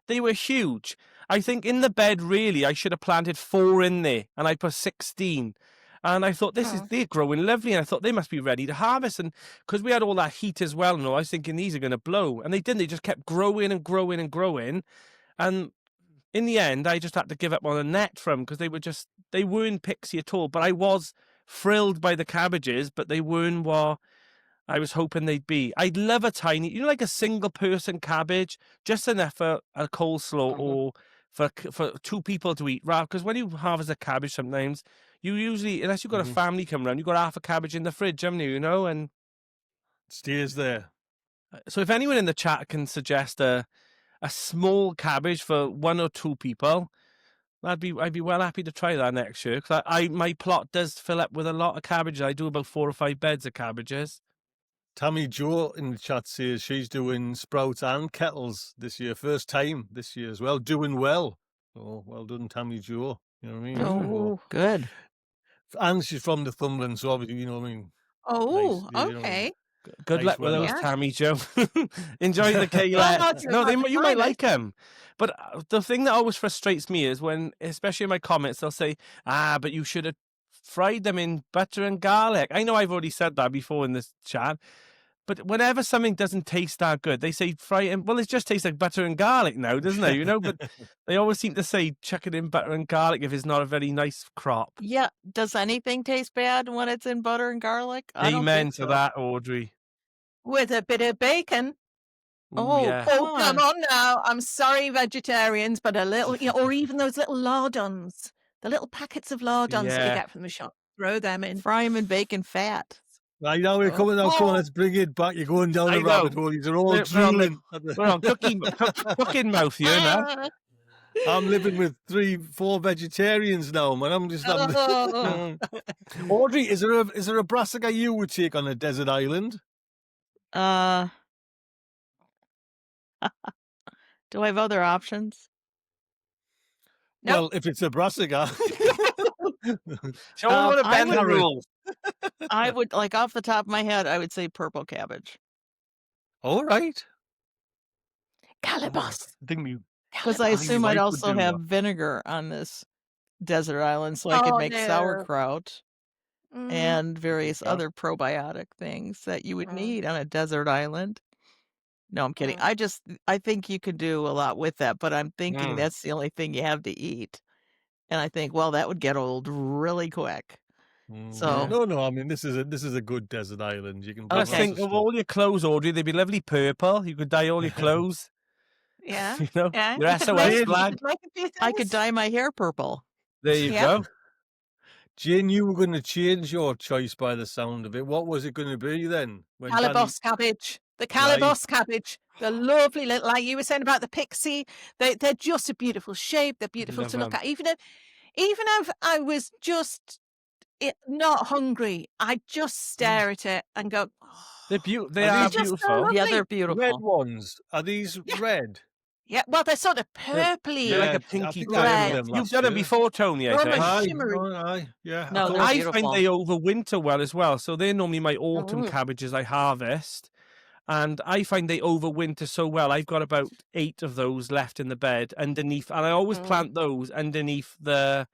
S2: They were huge. I think in the bed really I should have planted 4 in there and I put 16. And I thought they're growing lovely and I thought they must be ready to harvest, and because we had all that heat as well, and I was thinking these are going to blow, and they didn't. They just kept growing and growing and growing, and in the end I just had to give up on a net from because they weren't pixie at all. But I was thrilled by the cabbages, but they weren't what I was hoping they'd be. I'd love a tiny, like a single person cabbage, just enough for a coleslaw or for 2 people to eat. Because when you harvest a cabbage, sometimes you usually, unless you've got a family come around, you've got half a cabbage in the fridge, haven't you? And
S1: stays there.
S2: so if anyone in the chat can suggest a small cabbage for 1 or 2 people, I'd be well happy to try that next year. Because my plot does fill up with a lot of cabbages. I do about 4 or 5 beds of cabbages.
S1: Tammy Jo in the chat says she's doing sprouts and kettles this year. First time this year as well. Doing well. So well done, Tammy Jo. You know what I mean?
S3: Oh,
S4: Good.
S1: And she's from Northumberland, so obviously, you know what I mean?
S3: oh,
S1: Nice, you know what I mean?
S3: okay.
S2: Good
S1: Nice
S2: luck with those,
S1: weather.
S3: Yeah.
S2: Tammy Joe. Enjoy the Kayla.
S3: Oh, do
S2: No,
S3: like the
S2: you might
S3: climate.
S2: like them. But the thing that always frustrates me is when, especially in my comments, they'll say, but you should have fried them in butter and garlic. I know I've already said that before in this chat. But whenever something doesn't taste that good, they say fry it in. Well, it just tastes like butter and garlic now, doesn't it? You know, but they always seem to say chuck it in butter and garlic if it's not a very nice crop.
S4: Yeah. Does anything taste bad when it's in butter and garlic? I don't
S2: Amen
S4: think
S2: to
S4: so.
S2: that, Audrey.
S3: With a bit of bacon.
S2: Ooh,
S4: Oh,
S2: yeah.
S3: Oh, come on now. I'm sorry, vegetarians, but a little, or even those little lardons, the little packets of lardons that you
S2: Yeah.
S3: get from the shop. Throw them in.
S4: Fry them in bacon fat.
S1: Right, now we're coming now. Come on, let's bring it back. You're going down
S2: I
S1: the rabbit
S2: know.
S1: hole. These are all
S2: We're on
S1: drooling.
S2: We're on cooking mouth here now.
S1: I'm living with 3-4 vegetarians now, man. I'm just having.
S3: Oh.
S1: Audrey, is there a brassica you would take on a desert island?
S4: Do I have other options?
S3: Nope.
S1: Well, if it's a brassica.
S2: So I want to
S4: I
S2: bend the
S4: would-
S2: rules.
S4: I would, like, off the top of my head, I would say purple cabbage.
S1: All right.
S3: Calabos.
S4: Because I
S1: I
S4: assume
S1: like
S4: I'd
S1: would
S4: also
S1: do
S4: have
S1: that.
S4: vinegar on this desert island, so I could
S3: Oh,
S4: make
S3: no.
S4: sauerkraut
S3: Mm.
S4: and various
S1: Yeah.
S4: other probiotic things that you would
S3: Mm.
S4: need on a desert island. No, I'm kidding.
S3: Mm.
S4: I think you could do a lot with that, but I'm thinking
S2: Mm.
S4: that's the only thing you have to eat. And I think, well, that would get old really quick. So-
S1: No. I mean, this is a good desert island. You can.
S2: Just
S4: Okay.
S2: think of all your clothes, Audrey. They'd be lovely purple. You could dye all your clothes.
S3: Yeah.
S2: You know,
S3: Yeah.
S2: your
S3: You could
S2: SOS
S3: make- you
S2: flag.
S3: could make a few
S4: I could
S3: things.
S4: dye my hair purple.
S2: There you
S3: Yeah.
S2: go.
S1: Jane, you were going to change your choice by the sound of it. What was it going to be then? When Danny-
S3: Calabos cabbage. The calabos cabbage. The lovely little, like you were saying about the pixie. They're just a beautiful shape. They're beautiful
S2: Love
S3: to look
S2: them.
S3: at. Even if I was just not hungry, I'd just stare at it and go,
S2: They're beautiful. They
S1: Are
S2: are
S1: these
S3: just so
S2: beautiful.
S3: lovely.
S4: Yeah, they're
S1: red
S4: beautiful.
S1: ones? Are these
S3: Yeah.
S1: red?
S3: yeah. Well, they're sort of purpley.
S2: They're like
S1: Yeah,
S2: a pinky
S1: I think
S3: red.
S1: I had them
S2: You've
S1: last
S2: done them
S1: year.
S2: before, Tony, I
S3: They're
S2: think.
S3: almost
S1: Aye,
S3: shimmery.
S1: aye, yeah.
S4: No,
S1: thought-
S4: they're
S2: I
S4: beautiful.
S2: find they overwinter well as well. So they're normally my autumn
S3: Mm.
S2: cabbages I harvest. And I find they overwinter so well. I've got about 8 of those left in the bed underneath. And I always
S3: Mm.
S2: plant those underneath the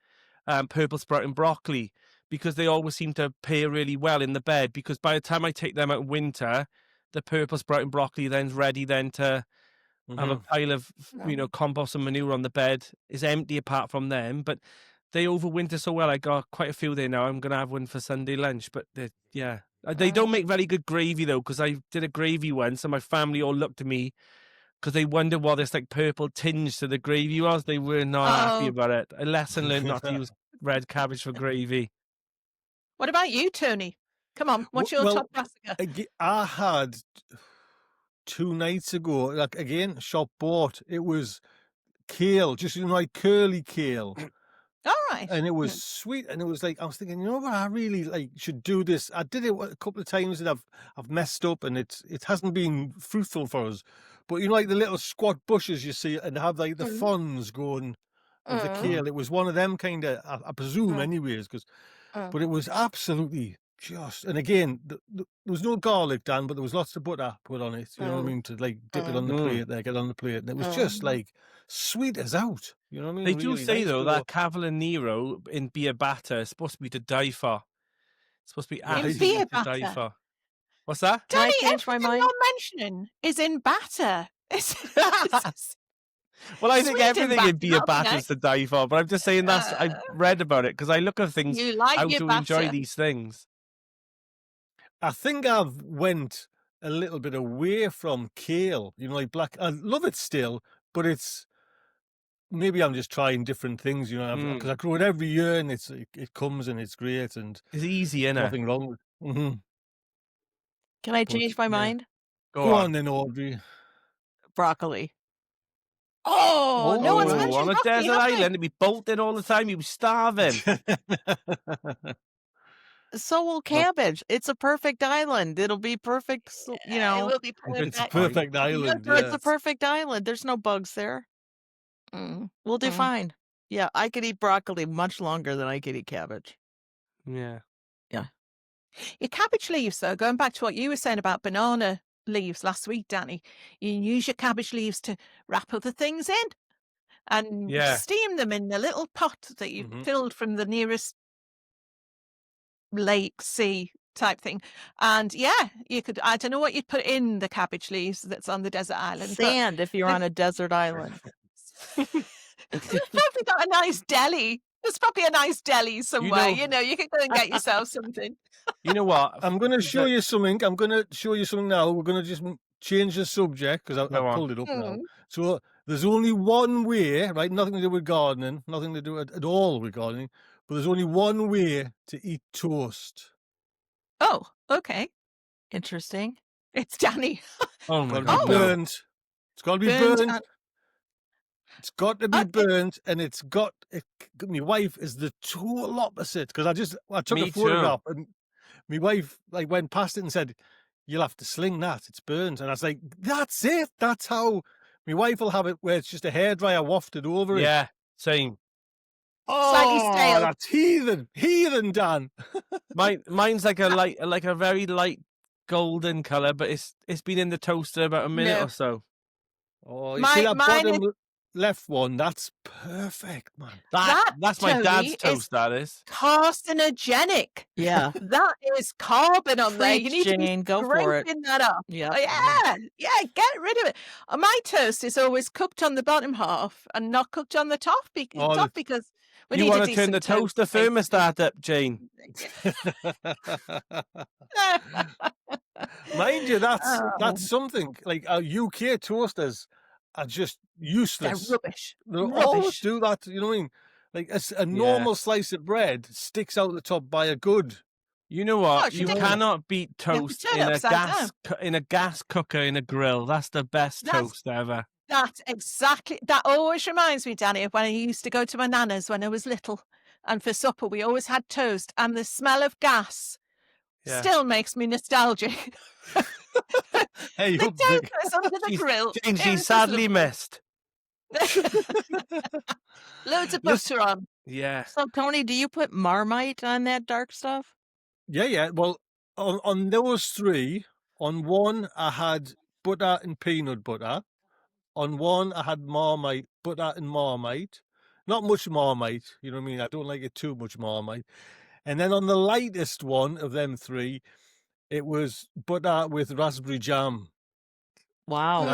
S2: purple sprouting broccoli because they always seem to pair really well in the bed. Because by the time I take them out in winter, the purple sprouting broccoli then's ready then to have a
S1: Mhm.
S2: pile of, compost and manure on the bed. It's empty apart from them, but they overwinter so well. I got quite a few there now. I'm going to have one for Sunday lunch, but they don't make very good gravy though, because I did a gravy once and my family all looked at me because they wondered what this like purple tinge to the gravy was. They were not happy
S3: Oh.
S2: about it. A lesson learned not to use red cabbage for gravy.
S3: What about you, Tony? Come on. What's your
S1: Well,
S3: top brassica?
S1: I had 2 nights ago, like again, shop bought. It was kale, just like curly kale.
S3: All right.
S1: And it was sweet, and it was like I was thinking, you know what, I really like should do this. I did it a couple of times, and I've messed up, and it hasn't been fruitful for us. But you know, like the little squat bushes you see, and have like the fronds going of the kale. It was one of them kind of, I presume, anyways. But it was absolutely just. And again, there was no garlic, Dan, but there was lots of butter put on it. You know what I mean? To like dip it on the plate, there, get on the plate, and it was just like sweet as out. You know what I mean?
S2: They do
S1: Really
S2: say
S1: nice
S2: though
S1: to
S2: that Cavall Nero in beer batter is supposed to be to die for. It's supposed to be absolutely
S3: beer
S2: to die
S3: batter?
S2: for. What's that?
S4: Can I
S3: Danny,
S4: change my
S3: everything
S4: mind?
S3: you're mentioning is in batter.
S2: Well, I think
S3: Sweet in
S2: everything
S3: batter,
S2: in beer
S3: that'll be
S2: batter is
S3: nice.
S2: to die for, but I'm just saying I've read about it because I look at things
S3: You like
S2: how
S3: your
S2: to
S3: batter.
S2: enjoy these things.
S1: I think I've went a little bit away from kale. You know, like black. I love it still, but it's maybe I'm just trying different things. You know, because I grow it every year, and it comes and it's great, and
S2: It's easy, innit?
S1: nothing wrong with. Mm-hmm.
S4: Can I change my
S1: yeah.
S4: mind?
S1: Go on then, Audrey.
S4: Broccoli.
S3: Oh, no one's
S2: Oh,
S3: mentioned
S2: on a
S3: broccoli,
S2: desert
S3: have they?
S2: island, it'd be bolting all the time. You'd be starving.
S4: so will cabbage. It's a perfect island. It'll be perfect, you
S3: It
S4: know.
S3: will be
S1: It's a
S3: perfect.
S1: perfect island.
S3: Good.
S4: It's
S1: Yeah.
S4: a perfect island. There's no bugs there.
S3: Mm.
S4: We'll do
S3: Mm.
S4: fine. Yeah, I could eat broccoli much longer than I could eat cabbage.
S2: Yeah.
S3: Your cabbage leaves, though, going back to what you were saying about banana leaves last week, Danny, you can use your cabbage leaves to wrap other things in and
S2: Yeah.
S3: steam them in the little pot that you've
S1: Mhm.
S3: filled from the nearest lake, sea type thing. And yeah, you could, I don't know what you'd put in the cabbage leaves that's on the desert island, but
S4: Sand if you're
S3: they've-
S4: on a desert island.
S3: they've probably got a nice deli. There's probably a nice deli somewhere.
S2: know-
S3: You can go and get yourself something.
S2: You know what?
S1: I'm going to show you something. I'm going to show you something now. We're going to just change the subject because
S2: Go
S1: I
S2: on.
S1: pulled it up now.
S3: Mm.
S1: So there's only one way, right? Nothing to do with gardening, nothing to do at all with gardening. But there's only one way to eat toast.
S3: Oh, okay.
S4: Interesting.
S3: It's Danny.
S2: Oh my
S1: Got to
S2: God.
S1: be
S2: no.
S1: burnt. It's got to be
S3: Burnt
S1: burnt.
S3: and-
S1: It's got to be
S3: Okay.
S1: burnt, and it's got. My wife is the total opposite because I took
S2: Me
S1: a
S2: too.
S1: photograph, and my wife went past it and said, "You'll have to sling that. It's burnt." And I was like, "That's it. That's how." My wife will have it where it's just a hairdryer wafted over it.
S2: Yeah. Same.
S3: Slightly
S1: Oh,
S3: stale.
S1: that's heathen, Dan.
S2: Mine's like a very light golden color, but it's been in the toaster about a minute
S3: No.
S2: or so.
S1: Oh, you see that
S3: Mine
S1: bottom left one? That's perfect, man.
S2: That's my
S3: Tony,
S2: dad's
S3: is
S2: toast. That is.
S3: carcinogenic.
S4: Yeah.
S3: That is carbon on there. You
S4: Preach,
S3: need to be
S4: Jane, go for it.
S3: scraping that up.
S4: Yeah.
S3: Oh, yeah, get rid of it. My toast is always cooked on the bottom half and not cooked on the top,
S1: Oh,
S3: because we
S2: You
S3: need a
S2: want to turn the
S3: decent toast,
S2: toaster thermostat up, Jane?
S1: Mind you, that's
S3: Oh.
S1: something. Like our UK toasters are just
S3: They're
S1: useless.
S3: rubbish.
S1: They always
S3: Rubbish.
S1: do that. You know what I mean? Like a normal slice of bread sticks out the top by a good.
S2: You know
S3: Oh,
S2: what?
S3: it's
S2: you
S3: ridiculous.
S2: cannot beat
S3: have to
S2: toast
S3: turn
S2: in
S3: it
S2: a
S3: upside
S2: gas cooker in a grill. That's the best
S3: That's-
S2: toast ever.
S3: That's exactly. That always reminds me, Danny, of when I used to go to my nana's when I was little, and for supper we always had toast, and the smell of gas
S2: Yeah.
S3: still makes me nostalgic.
S1: Hey,
S3: The
S1: up the-
S3: toast under the grill.
S2: Jane,
S3: it
S2: she's
S3: was
S2: sadly
S3: lovely.
S2: missed.
S3: Loads of
S1: Listen-
S3: butter on.
S2: Yeah.
S4: So, Tony, do you put Marmite on that dark stuff?
S1: yeah. Well, on those three, on one I had butter and peanut butter. On one I had Marmite, butter and Marmite. Not much Marmite, you know what I mean? I don't like it too much Marmite. And then on the lightest one of them three, it was butter with raspberry jam.
S4: Wow.
S1: And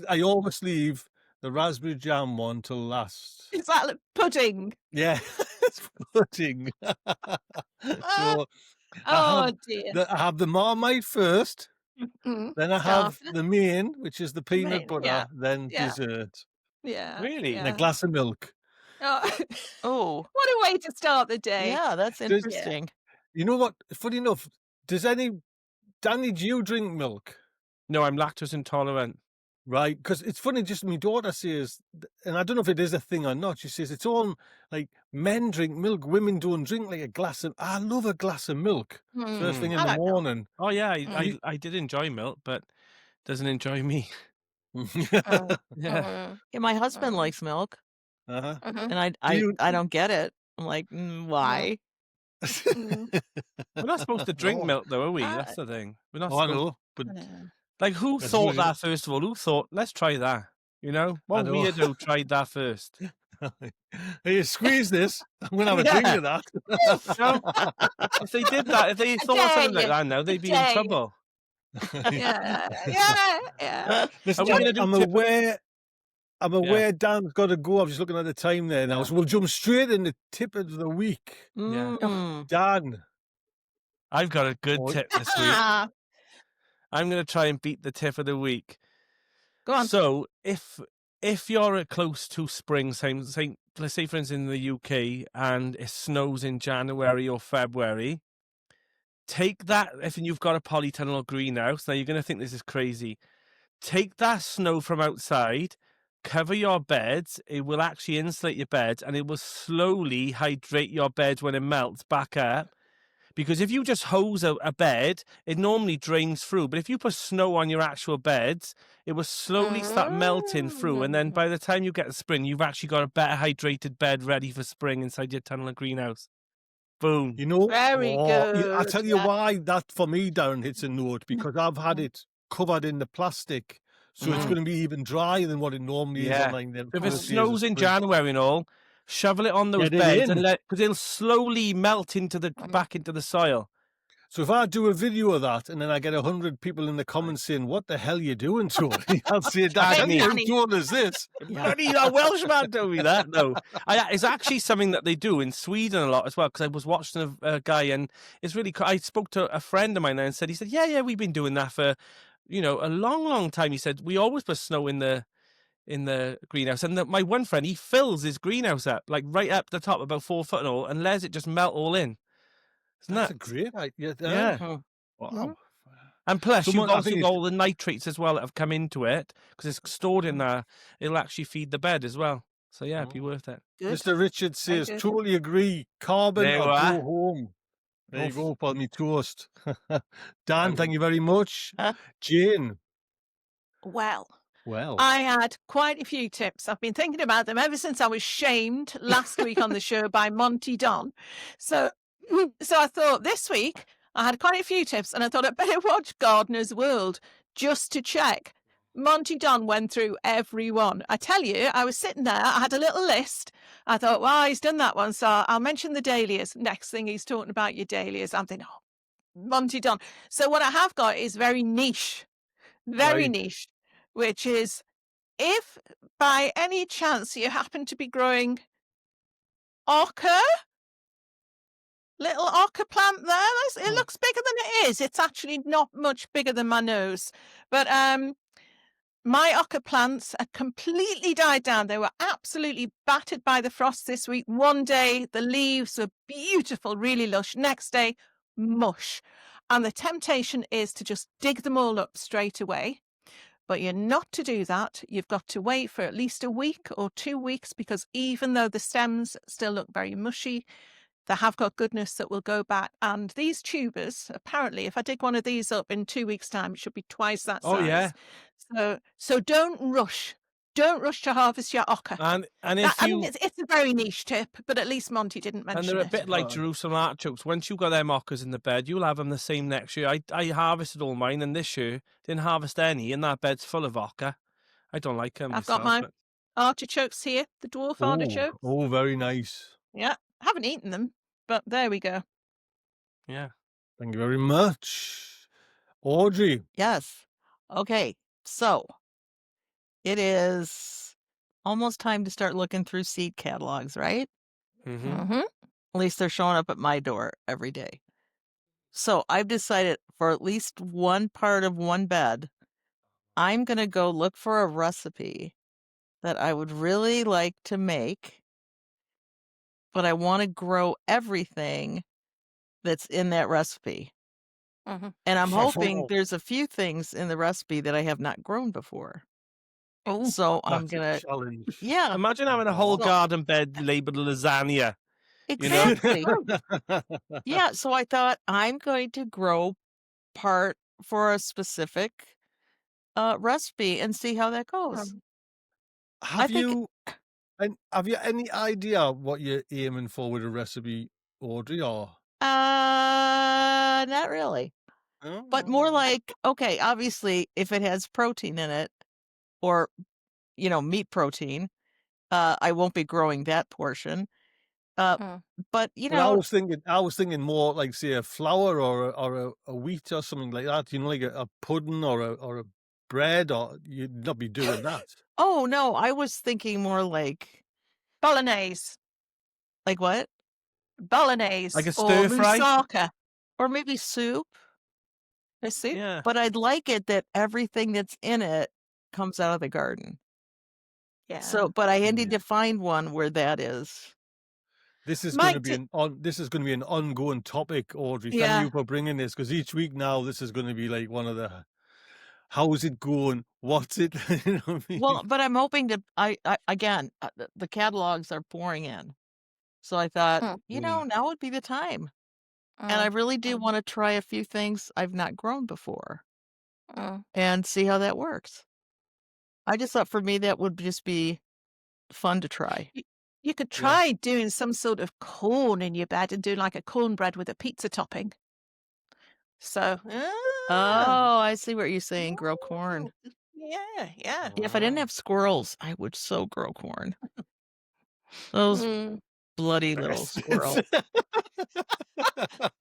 S1: I always leave the raspberry jam one till last.
S3: Is that like pudding?
S1: Yeah, it's pudding. So
S3: Oh dear.
S1: I have the Marmite first,
S3: Mm,
S1: then I have
S3: Starter.
S1: the main, which is the peanut
S3: main,
S1: butter,
S3: yeah,
S1: then
S3: yeah.
S1: dessert,
S3: Yeah.
S2: Really?
S1: and a
S3: Yeah.
S1: glass of milk.
S3: Oh,
S4: Oh,
S3: what a way to start the day.
S4: yeah, that's
S1: Does-
S4: interesting.
S1: You know what? Funny enough, Danny, do you drink milk?
S2: No, I'm lactose intolerant.
S1: Right, because it's funny. Just my daughter says, and I don't know if it is a thing or not. She says it's all like men drink milk, women don't drink like a glass of. I love a glass of milk first thing in
S3: I
S1: the
S3: like milk.
S1: morning.
S2: Oh yeah,
S3: Mm.
S2: I did enjoy milk, but doesn't enjoy me.
S3: Oh,
S2: Yeah.
S4: Yeah, my husband
S3: Oh.
S4: likes milk,
S1: Uh-huh.
S3: mhm,
S4: and
S1: you-
S4: I don't get it. I'm like, why?
S3: mm.
S2: We're not supposed to drink
S1: No.
S2: milk, though, are we?
S3: Ah.
S2: That's the thing. We're not.
S1: Oh, I
S2: supposed...
S1: know, but
S3: I know.
S2: Like, who
S1: That's
S2: thought
S1: what it
S2: that first of all? Who thought, let's try that? You know, what
S1: know.
S2: weirdo tried that first?
S1: Hey, squeeze this. I'm gonna have a drink
S2: Yeah.
S1: of that.
S2: If they did that, if they thought
S3: dare
S2: something like
S3: you.
S2: that now, they'd be in
S3: dare you.
S2: trouble.
S3: Yeah.
S1: Listen,
S2: Are we gonna do
S1: I'm
S2: tip-
S1: aware. I'm aware Dan's got to go. I'm just looking at the time there now, so we'll jump straight in the tip of the week.
S2: Yeah.
S4: Mm.
S1: Dan,
S2: I've got a good
S1: Oh.
S2: tip this week.
S3: Ah,
S2: I'm going to try and beat the tip of the week.
S3: Go on.
S2: So, if you're close to spring, let's say for instance in the UK, and it snows in January or February, take that. If you've got a polytunnel or greenhouse, now you're going to think this is crazy. Take that snow from outside, cover your beds. It will actually insulate your beds, and it will slowly hydrate your beds when it melts back up. Because if you just hose a bed, it normally drains through. But if you put snow on your actual beds, it will slowly start melting through. And then by the time you get to spring, you've actually got a better hydrated bed ready for spring inside your tunnel and greenhouse. Boom.
S1: You know,
S3: Very
S1: I
S3: good.
S1: tell you
S3: Yeah.
S1: why that for me, Darren, hits a note, because I've had it covered in the plastic, so it's
S2: Mhm.
S1: going to be even drier than what it normally is on
S2: Yeah.
S1: like the
S2: So if it
S1: first days of
S2: snows in
S1: spring.
S2: January and all, shovel it on those
S1: Get it
S2: beds and
S1: in.
S2: because it'll slowly melt into the back into the soil.
S1: So if I do a video of that and then I get 100 people in the comments saying, "What the hell are you doing to it?" I'll say, "I tell you, who
S3: Danny.
S1: told us this?"
S4: Yeah.
S2: Bloody a Welshman told me that. No, it's actually something that they do in Sweden a lot as well. Because I was watching a guy, and it's really. I spoke to a friend of mine and said, yeah, we've been doing that for, a long, long time. He said we always put snow in the greenhouse, and my one friend, he fills his greenhouse up like right up the top, about 4 foot and all, and lets it just melt all in. Isn't
S1: That's
S2: that?
S1: a great idea.
S2: Yeah.
S4: Mhm.
S1: Wow.
S2: And plus,
S1: So
S2: you've
S1: I
S2: also
S1: think
S2: got
S1: it's
S2: all the nitrates as well that have come into it because it's stored in there. It'll actually feed the bed as well. So yeah, it'd be worth it.
S3: Good.
S1: Mr. Richard
S3: Very
S1: says,
S3: good.
S1: "Totally agree. Carbon
S2: There you
S1: or go
S2: are.
S1: home." There you
S2: Oof.
S1: go for me toast. Dan, thank you very much.
S4: Huh?
S1: Jane,
S3: Well,
S1: well,
S3: I had quite a few tips. I've been thinking about them ever since I was shamed last week on the show by Monty Don. So, so I thought this week I had quite a few tips, and I thought I'd better watch Gardener's World just to check. Monty Don went through every one. I tell you, I was sitting there, I had a little list. I thought, well, he's done that one, so I'll mention the dahlias. Next thing he's talking about your dahlias. I'm thinking, oh, Monty Don. So what I have got is very niche,
S1: right.
S3: which is if by any chance you happen to be growing ochre, little ochre plant there, it looks bigger than it is. It's actually not much bigger than my nose. But my ochre plants are completely died down. They were absolutely battered by the frost this week. One day the leaves were beautiful, really lush. Next day, mush. And the temptation is to just dig them all up straight away. But you're not to do that. You've got to wait for at least a week or 2 weeks, because even though the stems still look very mushy, they have got goodness that will go back. And these tubers, apparently, if I dig one of these up in 2 weeks' time, it should be twice that size.
S2: Oh yeah.
S3: So don't rush. Don't rush to harvest your ochre.
S2: And
S3: I
S2: if
S3: mean,
S2: you
S3: it's a very niche tip, but at least Monty didn't
S2: and
S3: mention
S2: they're a
S3: it.
S2: bit like
S1: Right.
S2: Jerusalem artichokes. Once you got them mockers in the bed, you'll have them the same next year. I harvested all mine, and this year didn't harvest any, and that bed's full of ochre. I don't like them
S3: I've got
S2: myself.
S3: my artichokes here, the dwarf artichokes.
S1: Oh, very nice.
S3: Yeah, haven't eaten them, but there we go.
S2: Yeah.
S1: Thank you very much. Audrey,
S4: Yes. Okay. So it is almost time to start looking through seed catalogs, right?
S2: Mm-hmm.
S3: Mm-hmm.
S4: At least they're showing up at my door every day. So I've decided for at least one part of one bed, I'm going to go look for a recipe that I would really like to make, but I want to grow everything that's in that recipe.
S3: Mm-hmm.
S4: And I'm hoping
S1: Oh.
S4: there's a few things in the recipe that I have not grown before.
S3: Oh,
S4: So I'm
S1: that's a
S4: going to,
S1: challenge.
S4: yeah,
S2: Imagine having a whole
S4: So-
S2: garden bed labeled lasagna.
S4: exactly. Yeah. So I thought I'm going to grow part for a specific recipe and see how that goes.
S1: Have
S4: think-
S1: you any idea what you're aiming for with a recipe, Audrey? Or
S4: Not really. But more like, okay, obviously, if it has protein in it, or meat protein, I won't be growing that portion. But
S1: But I was thinking more like, say, a flour or a wheat or something like that. Like a pudding or a bread, or you'd not be doing that.
S4: oh no, I was thinking more like
S3: bolognese,
S4: what?
S3: bolognese,
S2: Like a
S3: or
S2: stir fry?
S3: moussaka.
S4: Or maybe soup.
S3: A soup.
S2: Yeah.
S4: But I'd like it that everything that's in it comes out of the garden.
S3: Yeah.
S4: So, but I need to find one where that is.
S1: This is
S3: Mike,
S1: going to be an ongoing topic, Audrey.
S3: Yeah.
S1: Thank you for bringing this, because each week now this is going to be like one of the, how is it going? What's it? You know what I mean?
S4: Well, but I'm hoping to. I again, the catalogs are pouring in, so I thought, now would be the time. and I really do want to try a few things I've not grown before and see how that works. I just thought for me that would just be fun to try.
S3: You could try doing some sort of corn in your bed and doing like a cornbread with a pizza topping. So,
S4: Oh, I see what you're saying. Grow corn.
S3: yeah.
S4: Yeah, if I didn't have squirrels, I would so grow corn. Those bloody little squirrels.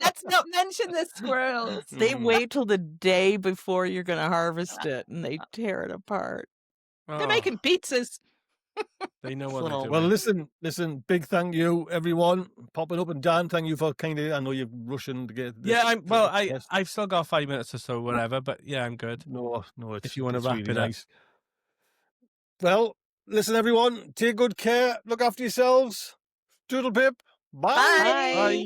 S3: Let's not mention the squirrels.
S4: They wait till the day before you're going to harvest it, and they tear it apart.
S3: They're making pizzas.
S2: They know what
S4: Little-
S2: they're
S1: Well,
S2: doing.
S1: listen, big thank you, everyone, popping up. And Dan, thank you for I know you're rushing to get this.
S2: Yeah, I've still got 5 minutes or so, whatever. But yeah, I'm good.
S1: No, it's,
S2: If you want to
S1: it's
S2: wrap
S1: really
S2: it up.
S1: nice. Well, listen, everyone, take good care, look after yourselves. Toodle pip. Bye.
S3: Bye.
S2: Bye.